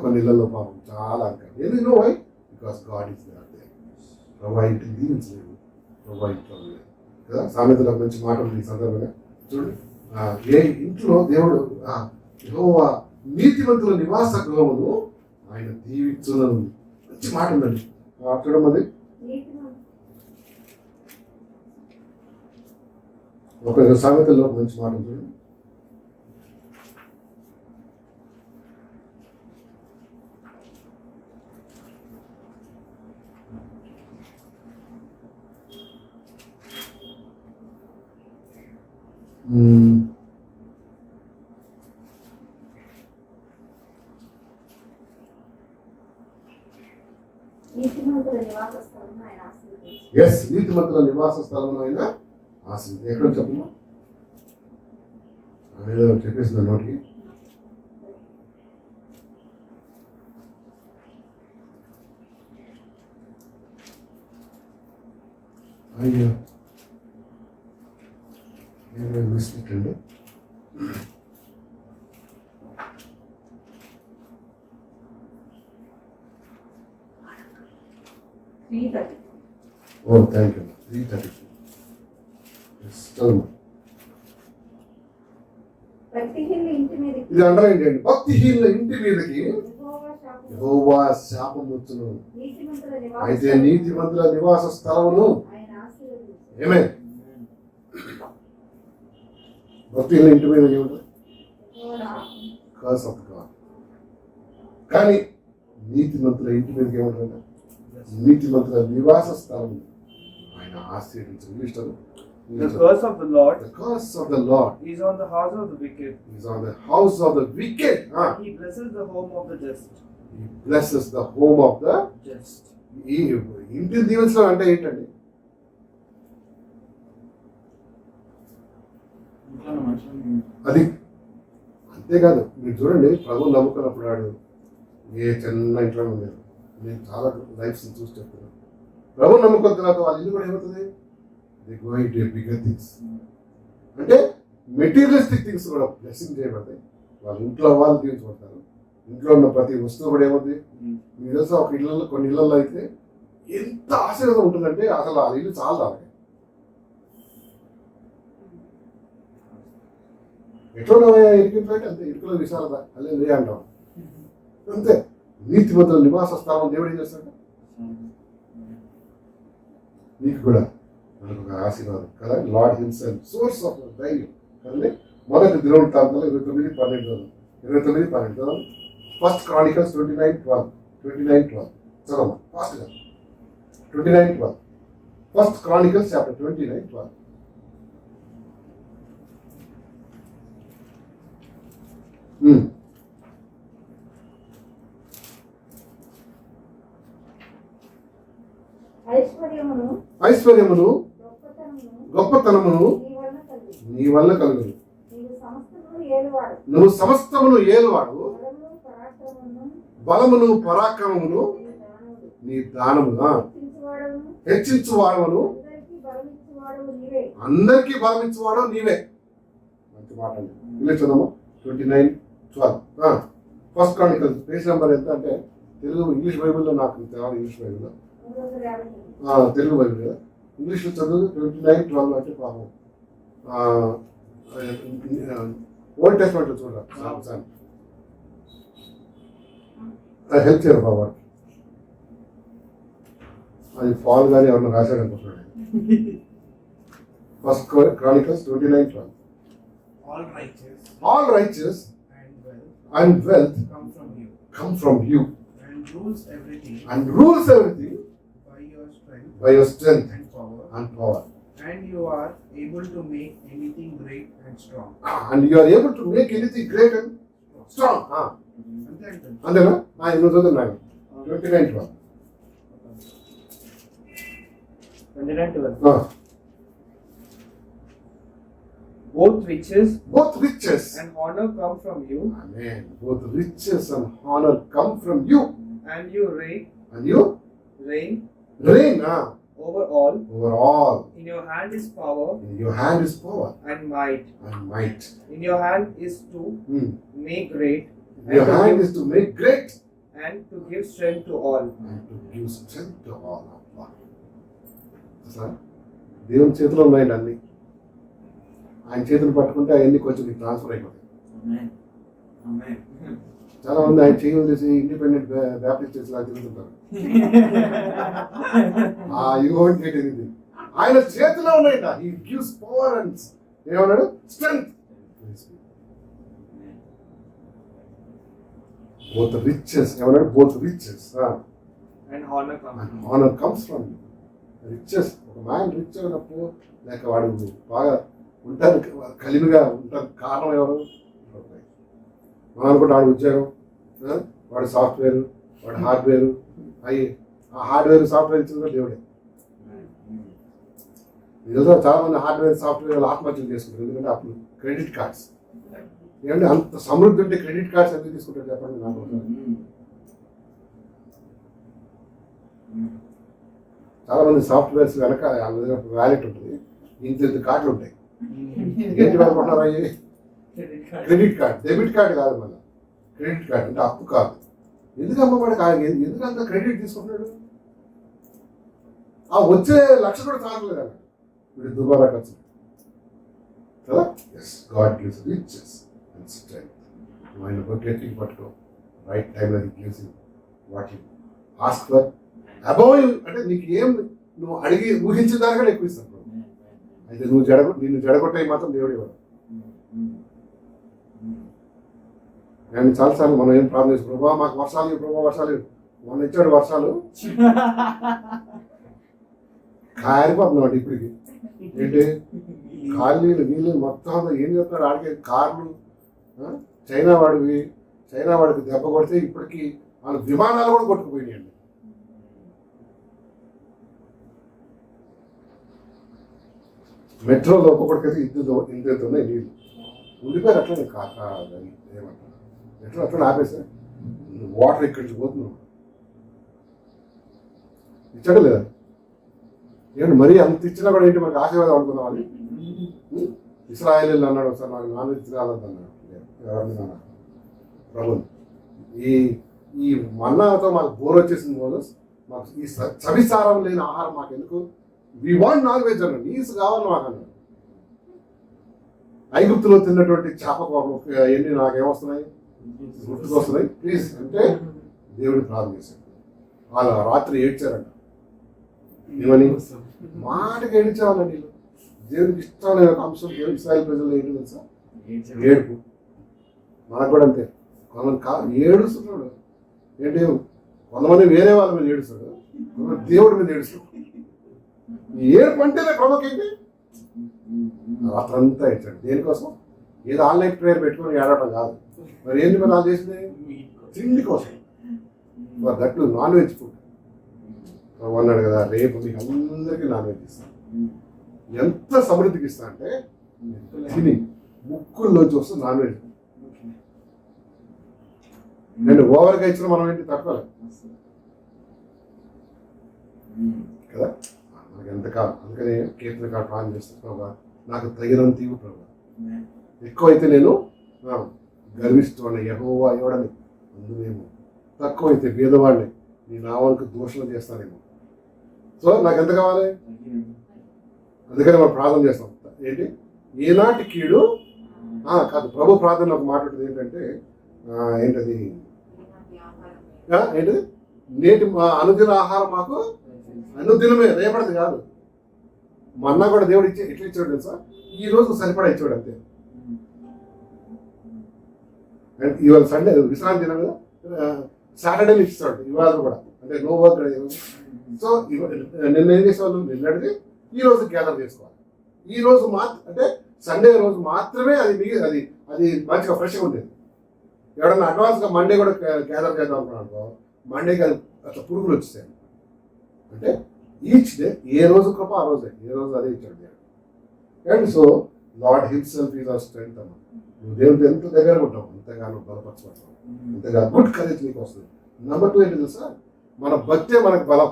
A: కొన్ని ఇళ్లలో పాపం చాలా అంటారు. ఎందుకు why? Because God is there. ప్రభా ఇంటి దీవించలేదు, ప్రభా ఇంట్లో లేదు కదా. సామెతలో మంచి మాట ఉంది ఈ సందర్భంగా చూడు. ఏ ఇంట్లో దేవుడు యెహోవా నీతిమంతుల నివాస గృహమును ఆయన దీవించును. మంచి మాట ఉందండి చూడమది. ఒక సామెతల్లో మంచి మాట ఉంది. ఎస్, నీతిమంతుల నివాస స్థలం అయినా ఆశీర్వదించు. ఎక్కడ చెప్పమ్మా, ఏదో చెప్పేసింది నోటికి. అయ్యో మిస్టేక్ అండి. ఓ థ్యాంక్ యూ. 3:30. ఇది అండర్లైన్ చేయండి. భక్తిహీనుల ఇంటి మీదకి యెహోవా శాపం వచ్చును, అయితే నీతిమంతుల నివాస స్థలమును ఏమే. భక్తిహీనుల ఇంటి మీద ఏముంటుంది? Curse of God. కానీ నీతిమంతుల ఇంటి మీదకి ఏముంటుంది? నీతిమంతుల నివాస స్థలం ఆయన ఆశీర్వదించు. ఇష్టం.
D: The curse of the Lord
A: is
D: on the house of the wicked. He blesses the home of the just.
A: ఈ ఇంటిని దీవించడం అంటే ఏంటండి? అది అంతేకాదు. మీరు చూడండి, ప్రభు నమ్ముకున్నప్పుడు వాడు ఏ చిన్న ఇంట్లో ఉండేది. నేను చాలా లైఫ్స్ చూసి చెప్తున్నాను. ప్రభు నమ్ముకున్న తర్వాత వాళ్ళ ఇల్లు కూడా ఏమవుతుంది? They going to bigger things. అంటే మెటీరియలిస్టిక్ థింగ్స్ కూడా బ్లెస్సింగ్ చేయబడతాయి. వాళ్ళ ఇంట్లో వాళ్ళు దీవించబడతారు. ఇంట్లో ఉన్న ప్రతి వస్తువు కూడా ఏమవుతుంది? మీకు తెలుసా, ఒక ఇళ్ళల్లో కొన్ని ఇళ్లలో అయితే ఎంత ఆశీర్వాదం ఉంటుందంటే అసలు ఆ ఇల్లు చాలా రావాలి. ఎట్లా ఇరికింట్లో అంతే, ఇరుకులో విశాలత అల్లే లే అంటాం అంతే. నీతిమంతుల నివాస స్థానం దేవుడు ఏం చేస్తాడు? నీకు కూడా మనకు ఒక ఆశీర్వాదం కదా. లార్డ్ హిమ్సెల్ఫ్ సోర్స్ ఆఫ్ ధైర్యం కదండి. మొదటి దినవృత్తాంతాలు 29:12 ఫస్ట్ క్రానికల్స్ 29:12 చదవమ్మా ఫాస్ట్గా. 29:12 ఫస్ట్ క్రానికల్స్ చాప్టర్ 29:12. ఐశ్వర్యమును గొప్పతనమును నీ వల్ల కలుగును. నువ్వు సమస్తమును ఏలువాడు, బలమును పరాక్రమమును నీ దానముగా హెచ్చించువాడవును, అందరికీ బలమిచ్చువాడు నీవే. మంచి మాట అండి. ఇలా చదవమ్మా 29:12 ఫస్ట్ క్రానికల్స్ పేజ్ నెంబర్ ఎంత అంటే తెలుగు ఇంగ్లీష్ బైబిల్లో నాకు తెలియదు. ఇంగ్లీష్ బైబిల్లో తెలుగు బైబిల్ కదా. ఇంగ్లీష్లో చదువు 29:12 అంటే పాపం ఓల్డ్ టెస్ట్మెంట్లో చూడాలి. హెల్ప్ చేయరు బాబా. అది ఫాల్ కానీ ఎవరన్నా రాశాడు అనుకుంటున్నాడు. First Chronicles 29:12 All righteous and wealth come from you
B: and rules everything
A: by by your strength
B: and power,
A: and power.
B: and you are able to make anything great and strong.
A: And you are able to make anything great and strong.
B: అంతే అంటారు.
A: అంతేనా? నువ్వు చదువుతున్నాను 29:12.
D: 29:12. Both riches
A: Both riches.
D: and honor come from you,
A: Amen. Both riches and honor come from you.
D: and you reign
A: And you
D: reign
A: reign
D: over all.
A: over all.
D: In your hand is power
A: In your hand is power
D: and might.
A: and might.
D: In your hand is to
A: Hmm.
D: make great
A: In your hand is to make great
D: and to give strength to all.
A: and to give strength to all. Sir దేవుని చేతిలో ఉన్నాయండి అన్ని. ఆయన చేతులు పట్టుకుంటే అవన్నీ కొంచెం మీకు ట్రాన్స్ఫర్ అయిపోతాయి. చాలా మంది ఆయన చేయి వదిలేసి ఇండిపెండెంట్ బ్యాప్టిస్ట్ చర్చ్ లాగా తిరుగుతుంటారు. You won't get anything. ఆయన చేతిలో ఉన్నాయంట. హీ గివ్స్ పవర్ అండ్ ఏమన్నాడు స్ట్రెంగ్త్. బోత్ రిచెస్ ఏమన్నాడు both riches
D: And honor comes
A: and
D: from you.
A: honor comes from you. Riches ఒక మ్యాన్ రిచ్ అయినప్పుడు లేక వాడు బాగా ఉంటారు కలిమిగా ఉంటారు కారణం ఎవరు? మనం అనుకుంటే వాడు ఉద్యోగం, వాడు సాఫ్ట్వేర్, వాడు హార్డ్వేర్ అయ్యి ఆ హార్డ్వేర్ సాఫ్ట్వేర్ ఇచ్చింది కూడా దేవుడే. తెలుసా చాలా మంది హార్డ్వేర్ సాఫ్ట్వేర్ వాళ్ళు ఆత్మహత్యలు చేసుకుంటారు. ఎందుకంటే అప్పుడు క్రెడిట్ కార్డ్స్ ఏమంటే అంత సమృద్ధి ఉంటే క్రెడిట్ కార్డ్స్ ఎందుకు తీసుకుంటారు చెప్పండి నాకు. చాలా మంది సాఫ్ట్వేర్స్ వెనక వాళ్ళ దగ్గర వ్యాలెట్ ఉంటుంది, ఇంత కార్డులు ఉంటాయి. ఏంటి అనుకుంటున్నారు అయ్యి? క్రెడిట్ కార్డ్, డెబిట్ కార్డ్ కాదు, మళ్ళీ క్రెడిట్ కార్డ్ అంటే అప్పు కాదు. ఎందుకమ్మా వాడికి ఎందుకు అంత క్రెడిట్ తీసుకుంటున్నాడు? ఆ వచ్చే లక్ష కూడా చాలలేదు అన్న వీడు దుబారా ఖర్చు కదా. Yes God gives riches and strength. నువ్వు ఆయన గట్టిగా పట్టుకో. రైట్ టైంలో gives what you ask for above you, అంటే నీకు ఏం నువ్వు అడిగి ఊహించిన దానికంటే ఎక్కువ ఇస్తాను. అయితే నువ్వు నిన్ను జడగొట్టే మాత్రం దేవుడు ఇవ్వడు. నేను చాలాసార్లు మనం ఏం ప్రార్థన చేసి ప్రభావ మాకు వర్షాలు, ప్రభావ వర్షాలు మొన్న ఇచ్చాడు వర్షాలు కారిపోతున్నాడు అంటే ఇప్పటికి. ఏంటి ఖాళీలు వీళ్ళు మొత్తం ఏం చెప్తాడు ఆడికే కార్లు. చైనా వాడికి దెబ్బ కొడితే ఇప్పటికి వాళ్ళ విమానాలు కూడా కొట్టుకుపోయినాయండి. మెట్రోలో ఒక్కొక్కడికైతే ఇంత ఉన్నాయి నీళ్ళు ఉండిపోయారు. అట్లనే ఏమంటారు మెట్రో అట్లా ఆపేసా. వాటర్ ఇక్కడి నుంచి పోతున్నాం ఇచ్చాడు లేదా? ఏంటి మరీ అంత ఇచ్చినా కూడా ఏంటి మనకి ఆశీర్వాదం అనుకున్నాం అని. ఇస్రాయేల్ అన్నాడు ఒకసారి నాకు నాన్ వెజ్ తినాలన్నాడు ఎవరిని ప్రభు. ఈ మన్నాతో మాకు బోర్ వచ్చేసింది మోదస్, మాకు ఈ చవిసారం లేని ఆహారం మాకు ఎందుకు, వి వాంట్ నాన్ వెజ్ అన్నాడు. నీసు కావాలి మాకు అన్నాడు. ఐగుప్తులో తిన్నటువంటి చేప ఎన్ని నాకేమొస్తున్నాయి గుర్తుకొస్తున్నాయి ప్లీజ్ అంటే దేవుడిని ప్రార్థన చేశాడు. వాళ్ళు రాత్రి ఏడ్చారంట. ఏమని మాటకి ఏడ్చావాలండి. దేవుడికి ఇష్టం లేని ఒక అంశం ఇస్రాయేల్ ప్రజల్లో ఏంటి తెలుసా? ఏడుపు. మనకు కూడా అంతే. కొంతమంది ఏడుస్తున్నాడు. ఏంటి కొంతమంది వేరే వాళ్ళ మీద ఏడుస్తాడు, కొంతమంది దేవుడి మీద ఏడుస్తాడు. ఏడుపు అంటేనే ప్రభుకేంటి రాత్రంతా ఇచ్చాడు. దేనికోసం? ఏదో ఆన్లైన్ ప్రేయర్ పెట్టుకొని ఏడవడం కాదు. మరి ఏంటి మరి వాళ్ళు చేసింది? తిండి కోసం. మరి దట్లు నాన్ వెజ్ ఫుడ్ అన్నాడు కదా, రేపు మీకు అందరికీ నాన్ వెజ్ ఇస్తాను. ఎంత సమృద్ధికి ఇస్తా అంటే తిని ముక్కుల్లోంచి వస్తుంది నాన్ వెజ్. నేను ఓవర్గా ఇచ్చిన మనం ఏంటి తట్టుకోలేదు కదా. మనకి ఎంత కాదు. అందుకని కీర్తన కాదు ప్రాణం చేస్తాను. ప్రభా నాకు తగినంత ఇవ్వు ప్రభా. ఎక్కువైతే నేను గర్విస్తున్నా యెహోవా ఇవ్వడని అందునేమో, తక్కువైతే పేదవాడిని నీ నామానికి దోషణ చేస్తానేమో. సో నాకు ఎంత కావాలి? అందుకని మనం ప్రార్థన చేస్తాం. ఏంటి ఏనాటి కీడు కాదు. ప్రభు ప్రార్థనలో ఒక మాట ఉంటుంది ఏంటంటే ఏంటది ఏంటిది నేటి అనుదిన ఆహారం మాకు అనుదినమే, రేపటిది కాదు. మన్నా కూడా దేవుడు ఎట్లా ఇచ్చాడు తెలుసా? ఈ రోజు సరిపడా ఇచ్చాడు అంతే. ఇవాళ సండే విశ్రాంతి దినం కదా, సాటర్డేలు ఇస్తాడు. ఇవాళ కూడా అంటే నో వర్క్ ఈరోజు. సో నిన్న ఏం చేసేవాళ్ళు, నిన్నటిది ఈ రోజు గ్యాదర్ చేసుకోవాలి. ఈ రోజు అంటే సండే రోజు మాత్రమే అది అది మంచిగా ఫ్రెష్గా ఉండేది. ఎవడన్నా అడ్వాన్స్గా మండే కూడా గ్యాదర్ చేద్దాం అనుకున్నాను, మండేకి అది అట్లా పురుగులు వచ్చేసాయి. అంటే ఈచ్ డే ఏ రోజు కృప ఆ రోజే, ఏ రోజు అదే ఇచ్చాడు దేవుడు. And so lord himself is our strength అన్న. నువ్వు దేవుడితో ఎంత దగ్గరగా ఉంటావు అంతగా నువ్వు బలపరచబడతావు, అంతగా గుడ్ కరేజ్ నీకు వస్తుంది. నెంబర్ 2 ఏంటి తెలుసా, మన భక్తే మనకు బలం.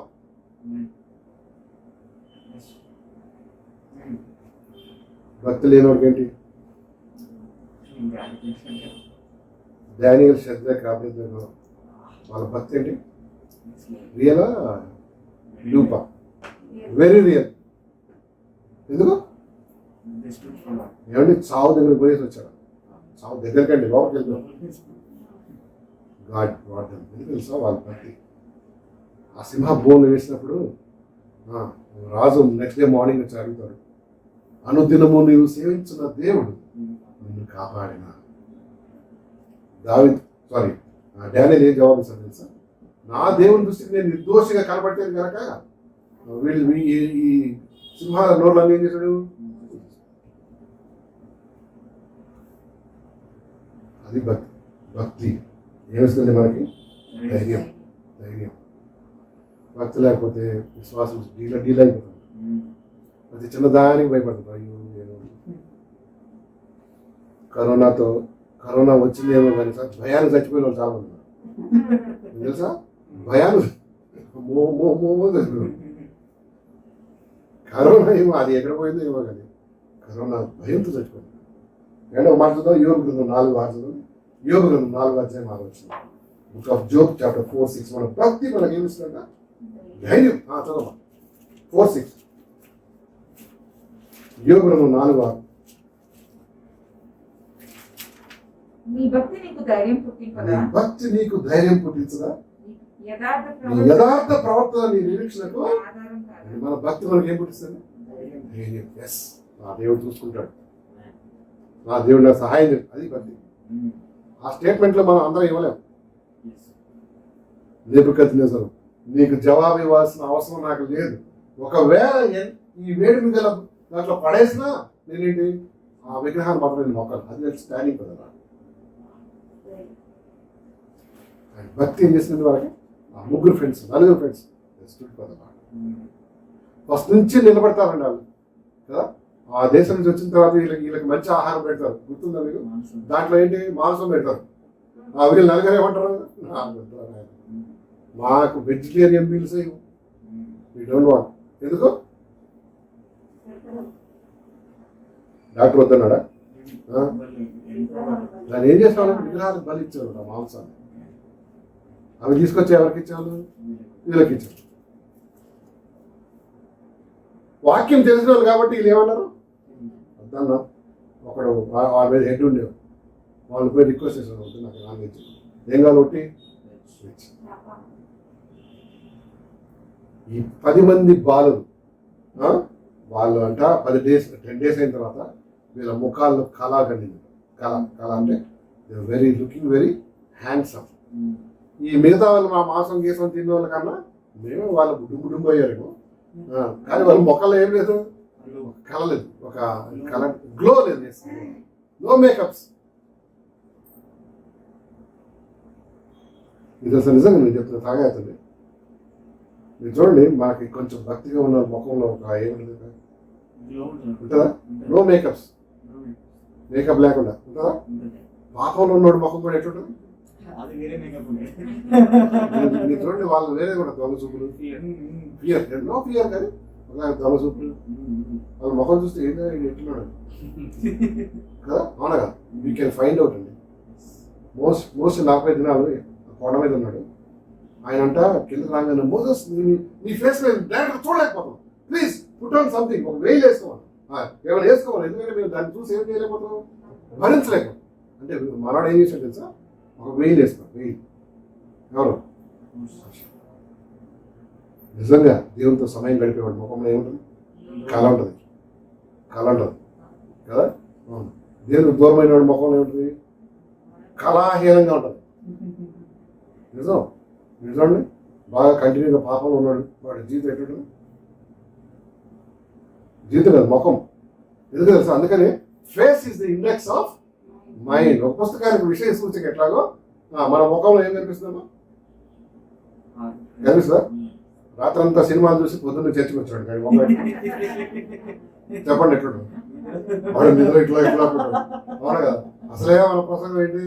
A: భక్తి లేనివాడికి ఏంటి, డానియేల్ షద్రక్ అబేద్నెగో వాళ్ళ భక్తి ఏంటి, రియలా లూపా, వెరీ రియల్. ఎందుకు ఏమండి, చావు దగ్గరికి పోయేసి వచ్చాడు, చావు దగ్గరకండి లోపలికి వెళ్తాం. గాడ్ వాడతాం ఎందుకు తెలుసా, వాళ్ళ భక్తి. ఆ సింహ బోన్ వేసినప్పుడు రాజు నెక్స్ట్ డే మార్నింగ్ వచ్చి అడుగుతాడు, అనుదినము నీవు సేవించిన దేవుడు నిన్ను కాపాడిన. డానియేల్ ఏం జవాబు ఇస్తాడు తెలుసా, నా దేవుని దృష్టికి నేను నిర్దోషిగా కనబడితేను కనుక వీళ్ళు ఈ సింహాల నోర్లన్నీ ఏం చేశాడు. అది భక్తి. భక్తి ఏమిస్తుంది మనకి, ధైర్యం. భక్తి లేకపోతే విశ్వాసం డీల్ అయిపోతుంది. ప్రతి చిన్నదానికి భయపడుతుంది. అయ్యో కరోనా వచ్చిందేమో కానీ సార్ భయాన్ని చచ్చిపోయిన వాళ్ళు చాలా మంది ఉన్నారు తెలుసా. భయాలు చచ్చిపోయిన కరోనా ఏమో అది ఎక్కడ పోయిందో ఏమో కానీ కరోనా భయంతో చచ్చిపోయింది. అంటే ఒక మాట చూద్దాం, యోగ గ్రంథం 4 యోగ గ్రంథం 4 వచ్చింది. Book of Job chapter 4:6. మన భక్తి మనకి ఏమి ఇస్తుందంట, ధైర్యం. చదవమా 4:6 యోగ గ్రంథం 4:6.
E: నీ భక్తి నీకు ధైర్యం పుట్టింపదా,
A: భక్తి నీకు ధైర్యం పుట్టించదా, యథార్థ ప్రవర్తన నీ నిరీక్షణకు
E: ఆధారం కాదా.
A: మన భక్తి మనకి ఏం పుట్టిస్తుంది, ధైర్యం. ఎస్, నా దేవుడు చూసుకుంటాడు, నా దేవుడు నాకు సహాయం చేస్తాడు. అది భక్తి. ఆ స్టేట్మెంట్లో మనం అందరం ఇవ్వలేం. నెబుకద్నెజరు, నీకు జవాబు ఇవ్వాల్సిన అవసరం నాకు లేదు. ఒకవేళ ఈ వేడి గల దాంట్లో పడేసినా నేనేంటి ఆ విగ్రహాన్ని మాత్రం నేను మొక్కలు. అది నేను స్టాండింగ్ కదా. భక్తి ఏం చేసింది వాళ్ళకి, ఆ నలుగురు ఫ్రెండ్స్ ఫస్ట్ నుంచి నిలబడతారండి వాళ్ళు కదా. ఆ దేశం నుంచి వచ్చిన తర్వాత వీళ్ళకి మంచి ఆహారం పెడతారు, గుర్తుందా మీకు. దాంట్లో ఏంటి, మాంసం పెడతారు. వీళ్ళు నలుగురు ఏమంటారు, మాకు vegetarian meals we don't want. ఎందుకు, డాక్టర్ వద్దన్నాడా. దాన్ని ఏం చేసేవాళ్ళు, విగ్రహాలకు బలి ఇచ్చారు ఆ మాంసాన్ని. అవి తీసుకొచ్చి ఎవరికి ఇచ్చేవాళ్ళు, వీళ్ళకి ఇచ్చారు. వాక్యం తెలిసిన వాళ్ళు కాబట్టి వీళ్ళు ఏమన్నారు, వద్దన్నా. ఒకడు వాళ్ళ మీద హెడ్ ఉండేవారు, వాళ్ళు పోయి రిక్వెస్ట్ చేశారు, వద్దు నాకు నాన్ వెజ్, ఏం కావాలి ఒకటి. ఈ 10 మంది బాలురు వాళ్ళు అంట 10 days అయిన తర్వాత వీళ్ళ ముఖాల్లో కళ కలిగింది. కళ అంటే లుకింగ్ వెరీ హ్యాండ్సమ్. ఈ మిగతా వాళ్ళు మా మాంసం గీసం తిన్న వాళ్ళ కన్నా మేము వాళ్ళు గుడ్డుంబు అయ్యారేమో, కానీ వాళ్ళ మొక్కల్లో ఏం లేదు, కళ లేదు, ఒక కళ గ్లో లేదు, నో మేకప్స్. ఇది అసలు నిజంగా నేను చెప్తున్నా, తాగేస్తుంది. మీరు చూడండి, మనకి కొంచెం భక్తిగా ఉన్న ముఖంలో ఒక ఏముంటుంది ఉంటుందా, నో మేకప్స్, మేకప్ లేకుండా ఉంటుందా. పాపంలో ఉన్నోడు ముఖం కూడా ఎట్లుంటుంది, మీరు చూడండి, వాళ్ళు వేరే కూడా దొంగ చూపులు, ఫియర్, నో ఫియర్, కానీ ఒక దొంగ చూపులు. వాళ్ళ ముఖం చూస్తే ఏంటంటే ఎట్లున్నాడు కదా, అవునా కదా. వీ కెన్ ఫైండ్ అవుట్ అండి. మోస్ట్ 40 దినాలు కొండ మీద ఉన్నాడు. ఆయన అంట కింద రాగానే, మోసెస్ నీ ఫేస్ నేను డైరెక్ట్ చూడలేకపోతాం, ప్లీజ్ పుట్ ఆన్ సంథింగ్, ఒక వెయిల్ వేసుకోవాలి, ఏమైనా వేసుకోవాలి, ఎందుకంటే మేము దాన్ని చూసి ఏం చేయలేకపోతాం, భరించలేకపోతాం. అంటే మనవాడు ఏం చేశాడు తెలుసా, ఒక వెయిల్ వేస్తాం. వెయిల్ ఎవరు, నిజంగా దేవునితో సమయం గడిపేవాడు ముఖంలో ఏముంటుంది, కళ ఉంటుంది కదా. దేవునికి దూరమైన వాడి ముఖంలో ఏముంటుంది, కళాహీనంగా ఉంటుంది. నిజం చూడండి, బాగా కంటిన్యూగా పాపంలో ఉన్నాడు, వాడి జీవితం ఎట్లుంటుంది? జీవితం కాదు, ముఖం. ఎందుకు తెలుసా? అందుకని face is the index of mind. ఒక పుస్తకానికి విషయ సూచిక ఎట్లాగో మన ముఖంలో ఏం కనిపిస్తుందమ్మా? కనిపిస్తుందా? రాత్రంతా సినిమాలు చూసి పొద్దున్న చర్చకు వచ్చాడు కానీ ముఖం చెప్పండి ఎట్లుంటుంది? వాడు నిద్ర ఇట్లా ఇట్లా అంటున్నాడు. అవునా కదా? అసలే మన ప్రసంగం ఏంటి?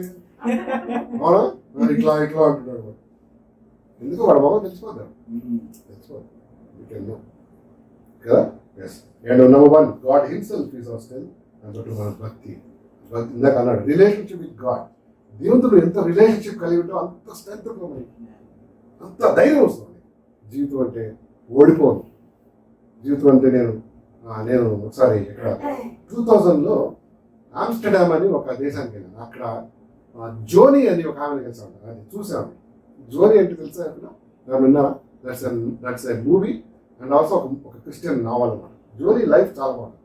A: అవునా? ఇట్లా ఇట్లా అంటున్నాడు. ఎందుకు వాడు ముఖం తెలిసిపోతాడు, తెలిసిపోతాడు కదా. Yes. And number 1, God himself is our strength. Number 2, మన భక్తి. భక్తి ఇందాక అన్నాడు, రిలేషన్షిప్ విత్ గాడ్. దేవునితో ఎంత రిలేషన్షిప్ కలిగి ఉంటే అంత స్ట్రెంత్, అంత ధైర్యం వస్తుంది. జీవితం అంటే ఓడిపోను. జీవితం అంటే నేను ఒకసారి ఇక్కడ 2000లో ఆమ్స్టర్డామ్ అని ఒక దేశానికి వెళ్ళాను. అక్కడ జోనీ అని ఒక ఆమెను కలిసాను, అది చూసాను. జోనీ అంటే తెలుసా? అక్కడ విన్నారా? That's a movie and also ఒక క్రిస్టియన్ నావల్ అన్నమాట. జోనీ లైఫ్ చాలా బాగుంది.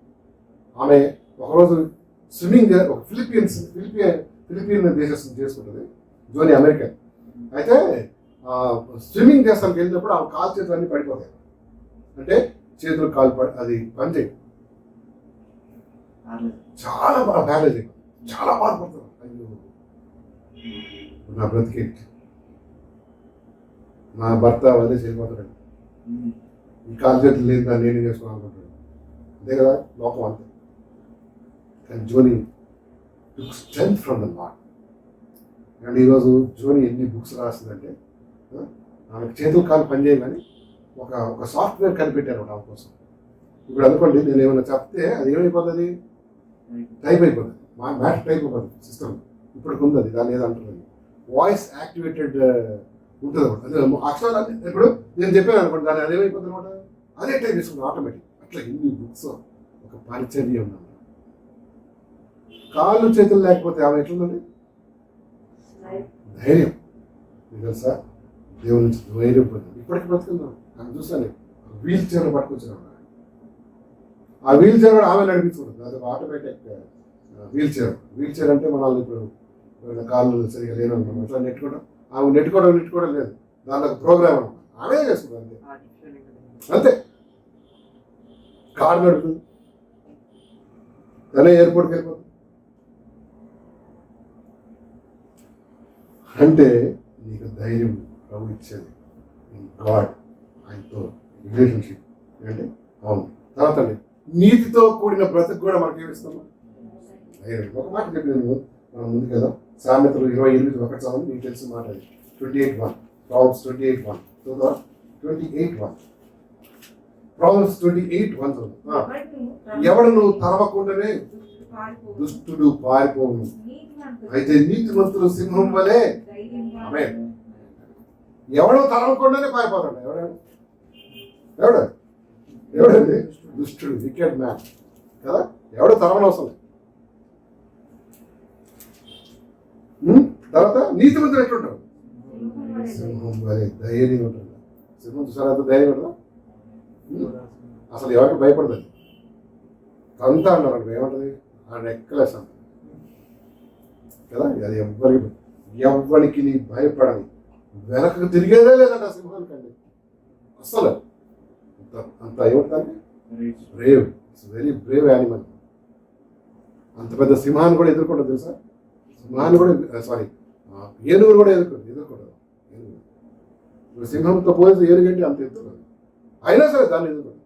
A: ఆమె ఒకరోజు స్విమ్మింగ్ ఒక ఫిలిపియన్ దేశం చేసుకుంటుంది. జోనీ అమెరికన్. అయితే స్విమ్మింగ్ చేస్తానికి వెళ్ళినప్పుడు ఆమె కాలు చేతులు అన్నీ పడిపోతాయి. అంటే చేతులు కాలు అది పనిచేయదు, చాలా బాగా బ్యాలేజ్ అయిపోతుంది, చాలా బాధపడుతుంది. అయ్యో నా బ్రతికేంటి, నా భర్త వదిలేసి వెళ్ళిపోతాడు, ఈ కాలు చేతులు లేదు దాన్ని నేనే చేసుకోవాలనుకుంటాడు. అంతే కదా లోకం అంతే. కానీ Joni took strength from the Lord. And ఈరోజు జోనీ ఎన్ని బుక్స్ రాస్తుందంటే, ఆమెకు చేతులు కాలు పనిచేయమని ఒక సాఫ్ట్వేర్ కనిపెట్టారు ఆమె కోసం. ఇప్పుడు అనుకోండి, నేను ఏమైనా చెప్తే అది ఏమైపోతుంది? టైప్ అయిపోతుంది, మా మ్యాటర్ టైప్ అయిపోతుంది సిస్టమ్. ఇప్పటికి ఉంది అది, దాని ఏదంటున్నది వాయిస్ యాక్టివేటెడ్ ఉంటుంది అనమాట. అదే అక్షరాలు ఇప్పుడు నేను చెప్పాను అనుకోండి, దాన్ని అదేమైపోతుంది అనమాట, అదే టైప్ చేసుకుంది ఆటోమేటిక్. అట్లా ఎన్ని బుక్స్, ఒక పరిచర్య ఉందన్నమాట. కాళ్ళు చేతులు లేకపోతే ఆమె ఎట్లుందండి? ధైర్యం. మీకు తెలుసా, దేవుని నుంచి ధైర్యం పొందింది. ఇప్పటికి బ్రతుకుందాం. నాకు చూసాను వీల్ చైర్ పట్టుకొచ్చినాం. ఆ వీల్ చైర్ కూడా ఆమె నడిపించుకుంటుంది. అది ఆటోమేటిక్ వీల్ చైర్ అంటే మనల్ని ఇప్పుడు కాళ్ళు సరిగా లేను అట్లా నెట్టుకోవడం, ఆమె నెట్టుకోవడం లేదు. దాంట్లో ఒక ప్రోగ్రామ్ అనమాట, ఆమె చేసుకుంటాం అంతే. అంతే. కారు నడుపుతుంది, తనే ఎయిర్పోర్ట్కి వెళ్ళిపోతుంది. అంటే నీకు ధైర్యం ప్రభు ఇచ్చేది గాడ్, ఆయనతో రిలేషన్షిప్ అంటే. అవును. తర్వాత అండి, నీతితో కూడిన బ్రతుకు కూడా మనకి ఏమిస్తాము? ఒక మాట చెప్పి నేను మనం ముందుకు వెళ్దాం. సామెతలు 28:1 చదవండి, మీకు తెలిసిన మాట. 28:1 Proverbs 28:1 28:1 Proverbs 28:1 చదవండి. ఎవడును తరవకుండానే దుష్టుడు పారిపోవును, అయితే నీతిమంతులు సింహం వలె. ఆమేన్. ఎవడో తరవకుండానే పారిపోతాడు. ఎవడండి? దుష్టుడు, వికెట్ మ్యాన్ కదా. ఎవడో తరవనవసరం. తర్వాత నీతిమంతులు ఎట్లుంటారు? సింహం వలె ధైర్యం ఉంటుంది. సింహం చూసారా అంత ధైర్యం ఉంటుందా? అసలు ఎవరికి భయపడదు. అంతా అన్నారు ఏమంటది, ఆ రెక్కలేస్ అంత కదా. అది ఎవ్వరికి నీ భయపడని, వెనకకు తిరిగేదే లేదంట ఆ సింహానికండి అసలు. అంత ఏమంటుంది? Brave. It's very Brave animal. అంత పెద్ద సింహాన్ని కూడా ఎదుర్కొంటుంది తెలుసా. సింహాన్ని కూడా ఏనుగును కూడా ఎదుర్కొంటుంది. ఇప్పుడు సింహంతో పోలీసు ఏనుగంటే అంత ఎదుర్కొంటుంది, అయినా సరే దాన్ని ఎదుర్కొంటుంది.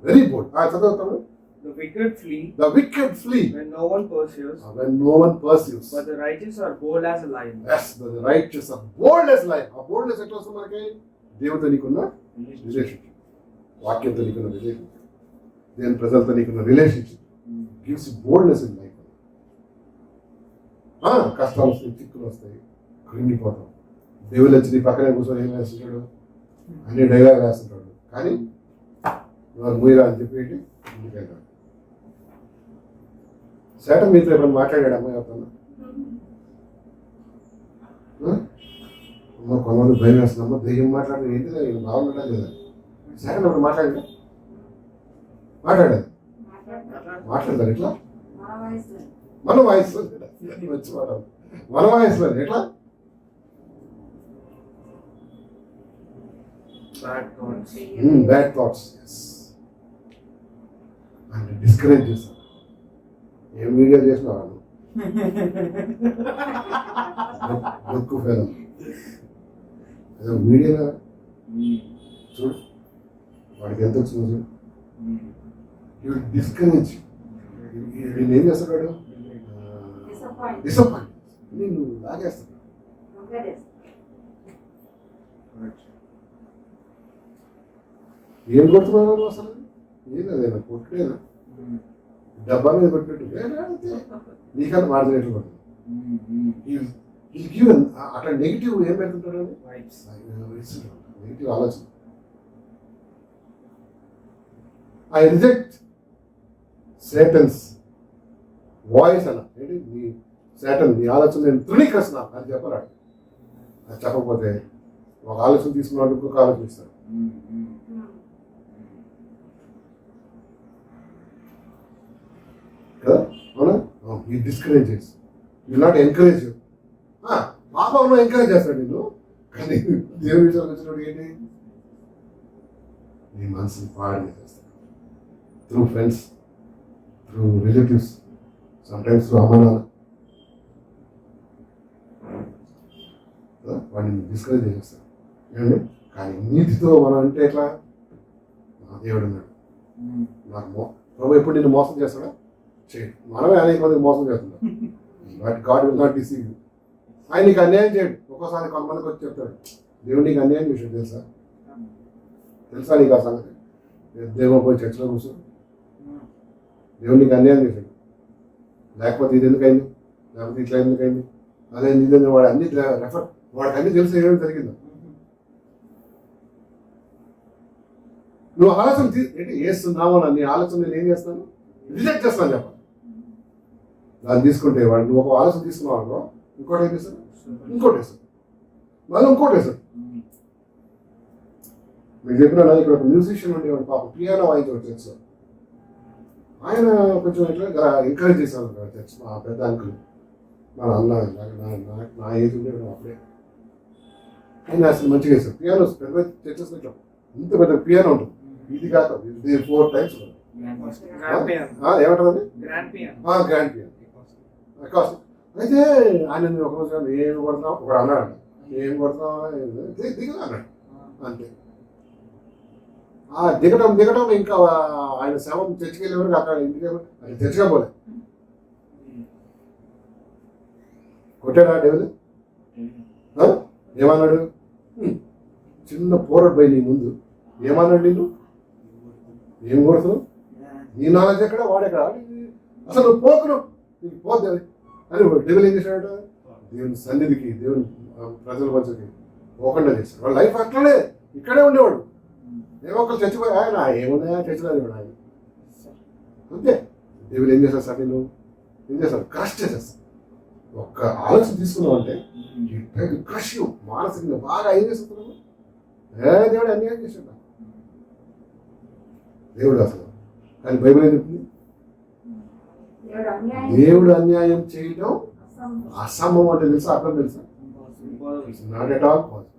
A: Very bold. చదువుతాము.
D: The wicked flee
A: when
D: no one pursues,
A: but
D: the righteous are bold as a lion.
A: Yes, the righteous are bold as lion. ఆ బోల్డ్నెస్ ఎట్లా వస్తుంది మనకి? దేవునితో నీకున్న రిలేషన్షిప్, వాక్యంతో నీకున్న రిలేషన్షిప్, దేవుని ప్రజలతో నీకున్న relationship gives boldness in life. కష్టాలు వస్తాయి, చిక్కులు వస్తాయి, కృంగిపోతాం. దేవుళ్ళు వచ్చి నీ పక్కనే కూర్చొని ఏం వేస్తుంటాడు, అన్ని డైలాగ్ వేస్తుంటాడు. కానీ వారు మూయరా అని చెప్పేసి ముందుకు వెళ్తాడు. శాటన్ మీతో ఎప్పుడు మాట్లాడాడు అమ్మాయి అవుతాను? అమ్మ కొంతమంది భయం వేస్తుందమ్మా, దెయ్యం మాట్లాడదు ఏంటి, నేను బాగుండటం లేదా? శాటన్ అప్పుడు మాట్లాడాడు మాట్లాడతారు ఎట్లా? మన వయసులో వచ్చి మన వయసులో ఎట్లా?
D: Bad thoughts.
A: Bad thoughts and discourage చేస్తారు. ఏం వీడియో చేసినా వాళ్ళు ఎక్కువ ఫెయిల్ అదే మీడియా చూడు వాడికి ఎంత వచ్చింది చూడు. డిస్కరేజ్ నేను ఏం చేస్తాడు డిసప్పాయింట్ నేను లాగేస్తాను. ఏం కొడుతున్నాను అసలు ఏం లేదైనా కొట్టలేదా డబ్బా మీద కొట్టినట్టు నీకన్నా మాట్లాడేట్లు కొట్టాను. అట్లా నెగిటివ్ ఏం పెడుతుంటాడు నెగిటివ్ ఆలోచన. ఐ రిజెక్ట్ సేటన్స్ వాయిస్ అన్న ఏంటి నీ సేటన్ నీ ఆలోచన నేను తృణీకరిస్తున్నా అని చెప్పాలి. అది చెప్పకపోతే ఒక ఆలోచన తీసుకున్నాడు ఇంకొక ఆలోచన ఇస్తాడు. కదా అవునా ఈ డిస్కరేజ్ చేసి యూ నాట్ ఎంకరేజ్ పాపంలో ఎంకరేజ్ చేస్తాడు నేను. కానీ దేవుని విషయాలు వచ్చినప్పుడు ఏంటి నీ మనసుని పాడు చేస్తాడు through friends through relatives sometimes through అమ్మ నాన్న వాడిని డిస్కరేజ్ చేసేస్తాడు. ఏమండి కానీ నీతితో మనం అంటే ఎట్లా నా దేవుడు ఉన్నాడు నాకు ప్రభు ఎప్పుడు నిన్ను మోసం చేస్తాడా చేయడు. మనమే అనేక మందికి మోసం చేస్తున్నాం. But God will not deceive you. ఆయన నీకు అన్యాయం చేయడు. ఒక్కోసారి కొంతమందికి వచ్చి చెప్తాడు దేవుడు నీకు అన్యాయం చేసాడు తెలుసా నీకు ఆ సంగతి. దేవుడు పోయి చర్చలో కూర్చో దేవుడు నీకు అన్యాయం చేశాడు లేకపోతే ఇది ఎందుకైంది లేకపోతే ఇట్లా ఎందుకైంది అదే నిజంగా వాడు అన్ని రెఫర్ వాడికి అన్ని తెలిసి ఏమేమి జరిగిందో. నువ్వు ఆలోచన ఏంటి వేస్తున్నావు నీ ఆలోచన నేను ఏం చేస్తాను రిజెక్ట్ చేస్తాను చెప్పాలి. దాన్ని తీసుకుంటే వాడు నువ్వు ఒక ఆలోచన తీసుకున్నావు అనుకో ఇంకోటి ఏం చేస్తాడు ఇంకోటి వేస్తాడు మళ్ళీ ఇంకోటి వేస్తాడు. మీకు చెప్పిన ఇక్కడ ఒక మ్యూజిషియన్ ఉండేవాడు పాపం పియానో వాయించాడు చర్చ్. ఆయన కొంచెం ఇట్లా ఎంకరేజ్ చేశాను చర్చ్ మా పెద్ద అంకుల్ మన అన్న నా ఏజ్ ఉండేవాడు అప్పుడే. ఆయన అసలు మంచిగా వేస్తాడు పియానో పెద్ద చర్చెస్ ఇట్లా ఇంత పెద్ద పియానో ఉంటుంది. ఇది కాక ఇది 4 times ఏమంటారు గ్రాండ్ పియానో. అయితే ఆయన ఒకరోజు ఏం కొడతాం ఒకడు అన్నాడు ఏం కొడతాం దిగదా అన్నాడు అంతే. దిగటం ఇంకా ఆయన శవం చర్చికి వెళ్ళేవారు అక్కడ ఇంటికి అది చర్చిగా పోలే కొట్టాడా డెవిల్ ఏమన్నాడు చిన్న పోరాడు పోయి నీ ముందు ఏమన్నాడు నిన్ను ఏం కొడుతున్నావు నీ నాలెడ్జ్ ఎక్కడ వాడెక్కడ అసలు నువ్వు పోకును నీకు పోద్ది అని డెవిల్ ఏం చేశాడు దేవుని సన్నిధికి దేవుని ప్రజల మధ్యకి పోకుండా చేశాడు. వాళ్ళ లైఫ్ అట్లనే ఇక్కడే ఉండేవాడు. ఏమో ఒకరు చచ్చిపోయి ఆయన ఏమున్నాయా చచ్చిపోయాడు ఆయన అంతే. డెవిల్ ఏం చేస్తాడు సార్ నేను ఏం చేస్తాడు క్రష్ చేసేస్తాడు. ఒక్క ఆలోచన తీసుకున్నావు అంటే క్రష్ మానసికంగా బాగా ఏం చేస్తున్నావు దేవుడు అన్యాయం చేశాడు దేవుడు అసలు. కానీ బైబిల్ ఏం చెప్తుంది దేవుడు అన్యాయం చేయడం అసంభవం అంటే తెలుసా అర్థం తెలుసా నాట్ ఎట్ ఆల్ పాసిబుల్.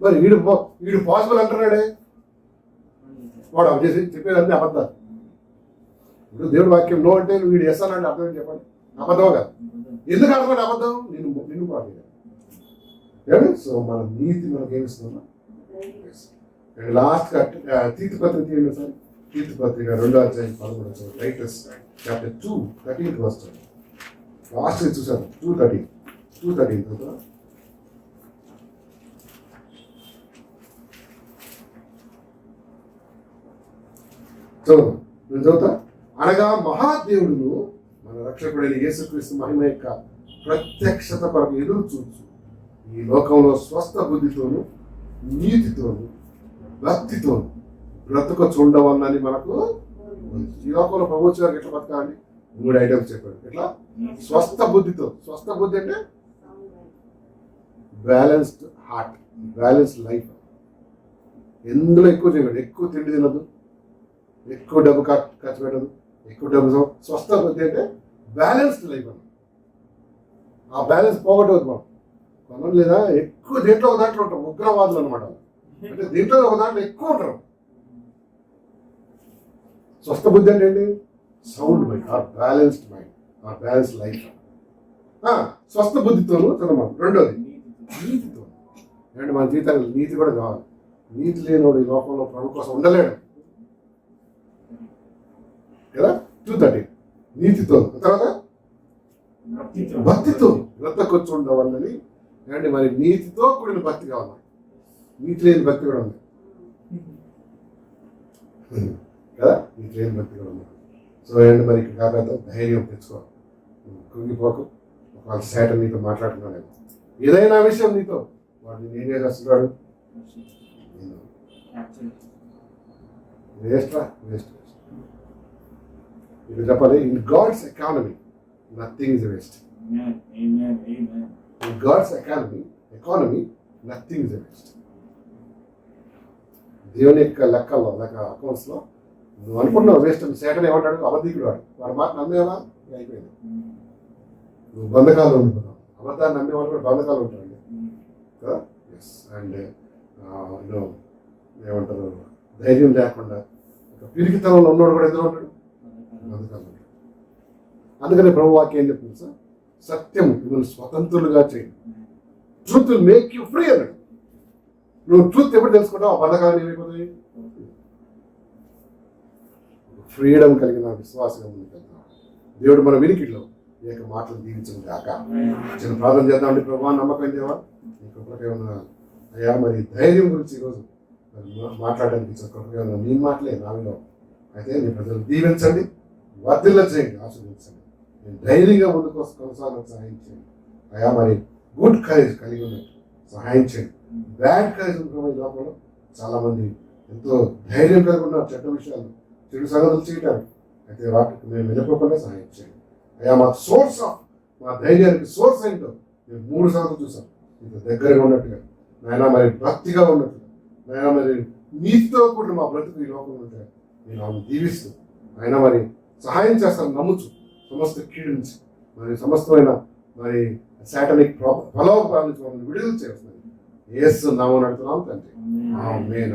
A: మరి వీడు పాసిబుల్ అంటున్నాడే వాడు అవి చేసి చెప్పేది అన్ని అబద్ధాలు. ఇప్పుడు దేవుడు వాక్యం నో అంటే వీడు చేస్తానంటే అర్థం ఏంటి చెప్పండి అబద్ధం కదా. ఎందుకు అర్థం అబద్ధం నిన్ను పాడు. సో మన నీతి మనకి ఏమిస్తున్నా లాస్ట్ తీర్థ పత్రిక తీయండి సార్. తీర్థ పత్రిక 2వ అధ్యాయం 13 టైటస్ చాప్టర్ 2:13 వస్తుంది. లాస్ట్ చూసాను 2:13 సో నేను చదువుతా. అనగా మహాదేవుడును మన రక్షకుడైన యేసుక్రీస్తు మహిమ యొక్క ప్రత్యక్షత కొరకు ఎదురు చూచు ఈ లోకంలో స్వస్థ బుద్ధితోను నీతితోను భక్తితోను బ్రతుక చూడవన్నని మనకు ఈ లోకంలో ప్రభుత్వ గారికి ఎట్లా బతకాలి 3 ఐటమ్స్ చెప్పాడు. ఎట్లా స్వస్థ బుద్ధితో. స్వస్థ బుద్ధి అంటే బ్యాలెన్స్డ్ హార్ట్ బ్యాలెన్స్డ్ లైఫ్. ఎందులో ఎక్కువ చేయకూడదు. ఎక్కువ తిండి తినదు, ఎక్కువ డబ్బు ఖర్చు పెట్టదు, ఎక్కువ డబ్బు. స్వస్థ బుద్ధి అంటే బ్యాలెన్స్డ్ లైఫ్ అన్న. ఆ బ్యాలెన్స్ పోగొట్టవద్దు మనం. కొంతమంది లేదా ఎక్కువ దేంట్లో దాంట్లో ఉంటాం ఉగ్రవాదులు అనమాట. అంటే దీంట్లో ఒక దాంట్లో ఎక్కువ ఉంటారు. స్వస్థ బుద్ధి అంటే ఏంటి? Sound mind or balanced mind or balanced life. స్వస్థ బుద్ధితోనూ చదవాలి. రెండోది నీతితో. అంటే మన జీవితానికి నీతి కూడా కావాలి. నీతి లేనివాడు ఈ లోకంలో ప్రభు కోసం ఉండలేడు కదా. 2:30 నీతితో. తర్వాత భక్తితో బ్రతకొచ్చు ఉండవాలని. అంటే మరి నీతితో కూడిన భక్తి కావాలి. నీతి లేని భక్తి కూడా ఉంది కదా. నీతి లేని భక్తి కూడా ఉంది. సో ఏంటి మరి కాకపోతే ధైర్యం తెచ్చుకోవాలి. కృంగిపోకు. ఒకవేళ శాటన్ నీతో మాట్లాడుతున్నాడు, ఏదైనా విషయం నీతో వాడు నేనే చేస్తున్నాడు, వేస్ట్. ఇప్పుడు చెప్పాలి, in God's economy nothing is waste. In God's economy nothing is waste. దేవుని యొక్క లెక్కల్లో అకౌంట్స్లో నువ్వు అనుకున్నావు వేస్ట్ అని. శాటన్ ఏమంటాడు? అబద్ధికుడు వాడు. వాడి మాట నమ్మేవా అయిపోయింది. నువ్వు బంధకాలు ఉండిపోతావు. అబద్ధాన్ని నమ్మే వాళ్ళు కూడా బంధకాలు ఉంటారండి కదా. ఎస్. అండ్ ఏమంటారు, ధైర్యం లేకుండా ఒక పిరికితనంలో ఉన్నవాడు కూడా ఎదురు ఉంటాడు, బంధకాలు ఉంటాడు. అందుకని ప్రభు వాక్యం ఏం చెప్తుంది సార్? సత్యం మిమ్మల్ని స్వతంత్రులుగా చేయండి. Truth will make you free అన్నాడు. నువ్వు ట్రూత్ ఎప్పుడు తెలుసుకుంటావు, ఆ బంధకాలు ఏమైపోతాయి? ఫ్రీడమ్ కలిగిన విశ్వాసంగా ముందుకెళ్తాం. దేవుడు మన వినికిడిలో ఏక మాటలు దీవించడం కాక. చిన్న ప్రార్థన చేద్దామండి. ప్రభు నమ్మకం దేవా, నీకు కృపకేమన్నా అయ్యా మరి ధైర్యం గురించి ఈరోజు మాట్లాడడానికి కృపకేమన్నా నీ మాటలే నాలో. అయితే నీ ప్రజలు దీవించండి, వర్ధిల్ల చేయండి, ఆశీర్వదించండి. నేను ధైర్యంగా ముందుకు కొనసాగడానికి సహాయం చేయండి. అయ్యా మరి గుడ్ కరేజ్ కలిగి ఉన్నట్టు సహాయం చేయండి. బ్యాడ్ కరేజ్ ఉన్న ఈ లోపల చాలామంది ఎంతో ధైర్యం కలిగి ఉన్నారు చెడ్డ విషయాలు, చెడు సంగతులు చేయటానికి. అయితే వాటికి మేము వెళ్ళిపోకుండా సహాయం చేయండి. అయ్యా మా సోర్స్ ఆఫ్ మా ధైర్యానికి సోర్స్ ఏంటో మేము 3 సార్లు చూసాం. ఇంత దగ్గరగా ఉన్నట్టుగా నాయన, మరి భక్తిగా ఉన్నట్టుగా నాయన, మరి నీతితో కూడిన మా బ్రతుకు ఈ లోపల ఉంటే నేను ఆమె దీవిస్తూ ఆయన మరి సహాయం చేస్తాను నమ్ముచు సమస్త కీడు నుంచి మరి సమస్తమైన మరి శాటనిక్ ప్రలోభాల నుంచి మమ్మల్ని విడుదల చేస్తున్నాను. యేసు నామమున అడుగుతున్నాము తండ్రి. ఆమేన్.